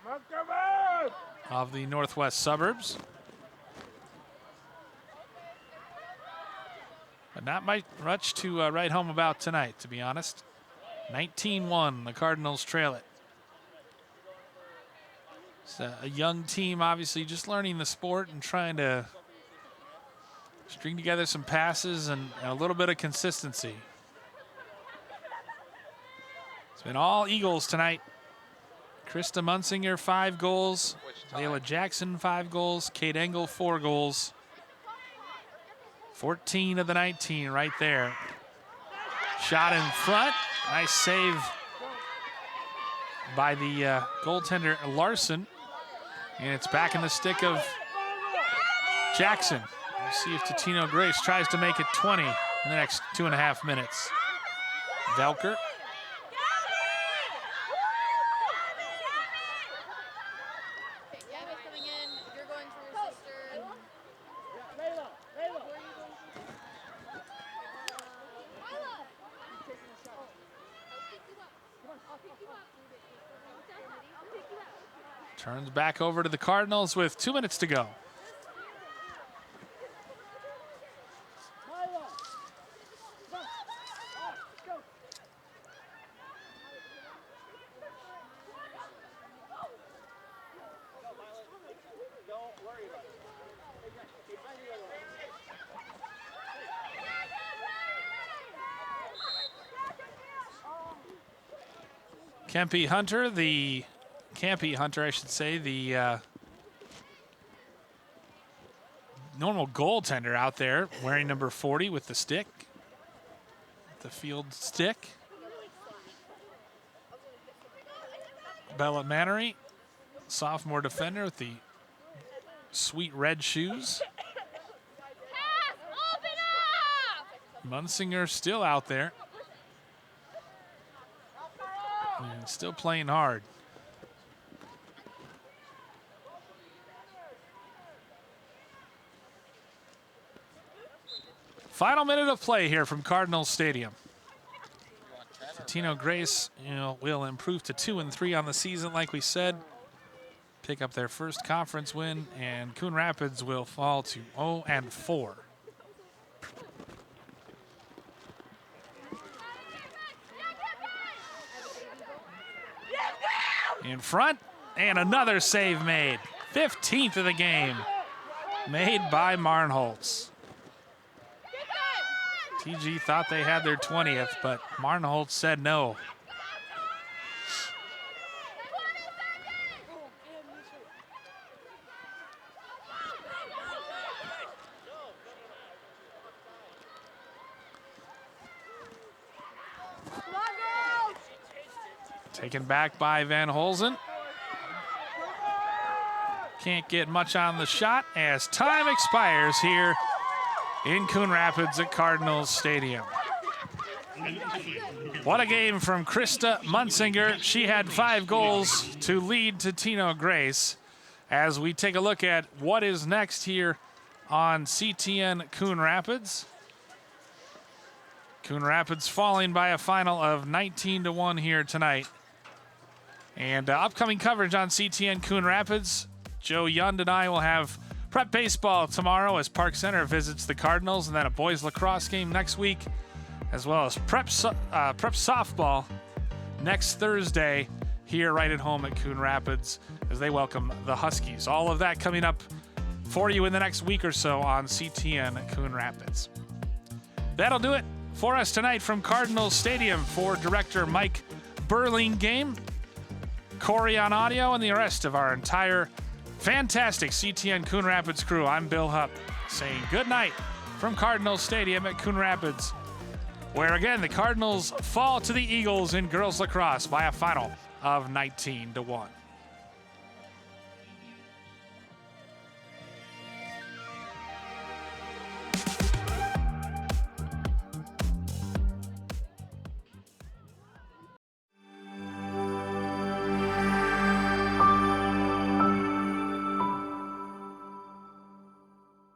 of the northwest suburbs. But not much to write home about tonight, to be honest. 19-1, the Cardinals trail it. It's a young team, obviously, just learning the sport and trying to string together some passes and a little bit of consistency. It's been all Eagles tonight. Krista Munsinger, 5 goals. Layla Jackson, 5 goals. Kate Engel, 4 goals. 14 of the 19 right there. Shot in front. Nice save by the goaltender Larson. And it's back in the stick of Jackson. We'll see if Totino-Grace tries to make it 20 in the next 2.5 minutes. Velker. Turns back over to the Cardinals with 2 minutes to go. Campy Hunter, I should say, the normal goaltender out there wearing number 40 with the stick, the field stick. Bella Mannery, sophomore defender with the sweet red shoes. Munsinger still out there. And still playing hard. Final minute of play here from Cardinals Stadium. Totino-Grace, will improve to 2-3 on the season, like we said. Pick up their first conference win, and Coon Rapids will fall to 0-4. In front, and another save made. 15th of the game, made by Marnholtz. TG thought they had their 20th, but Marnholtz said no. Taken back by Van Holzen. Can't get much on the shot as time expires here in Coon Rapids at Cardinals Stadium. What a game from Krista Munsinger. She had 5 goals to lead Totino-Grace as we take a look at what is next here on CTN Coon Rapids. Coon Rapids falling by a final of 19-1 here tonight. And upcoming coverage on CTN Coon Rapids. Joe Yund and I will have prep baseball tomorrow as Park Center visits the Cardinals, and then a boys lacrosse game next week, as well as prep softball next Thursday here right at home at Coon Rapids as they welcome the Huskies. All of that coming up for you in the next week or so on CTN Coon Rapids. That'll do it for us tonight from Cardinals Stadium. For Director Mike Burlingame, Corey on audio, and the rest of our entire fantastic CTN Coon Rapids crew, I'm Bill Hupp saying good night from Cardinals Stadium at Coon Rapids, where again the Cardinals fall to the Eagles in girls lacrosse by a final of 19-1.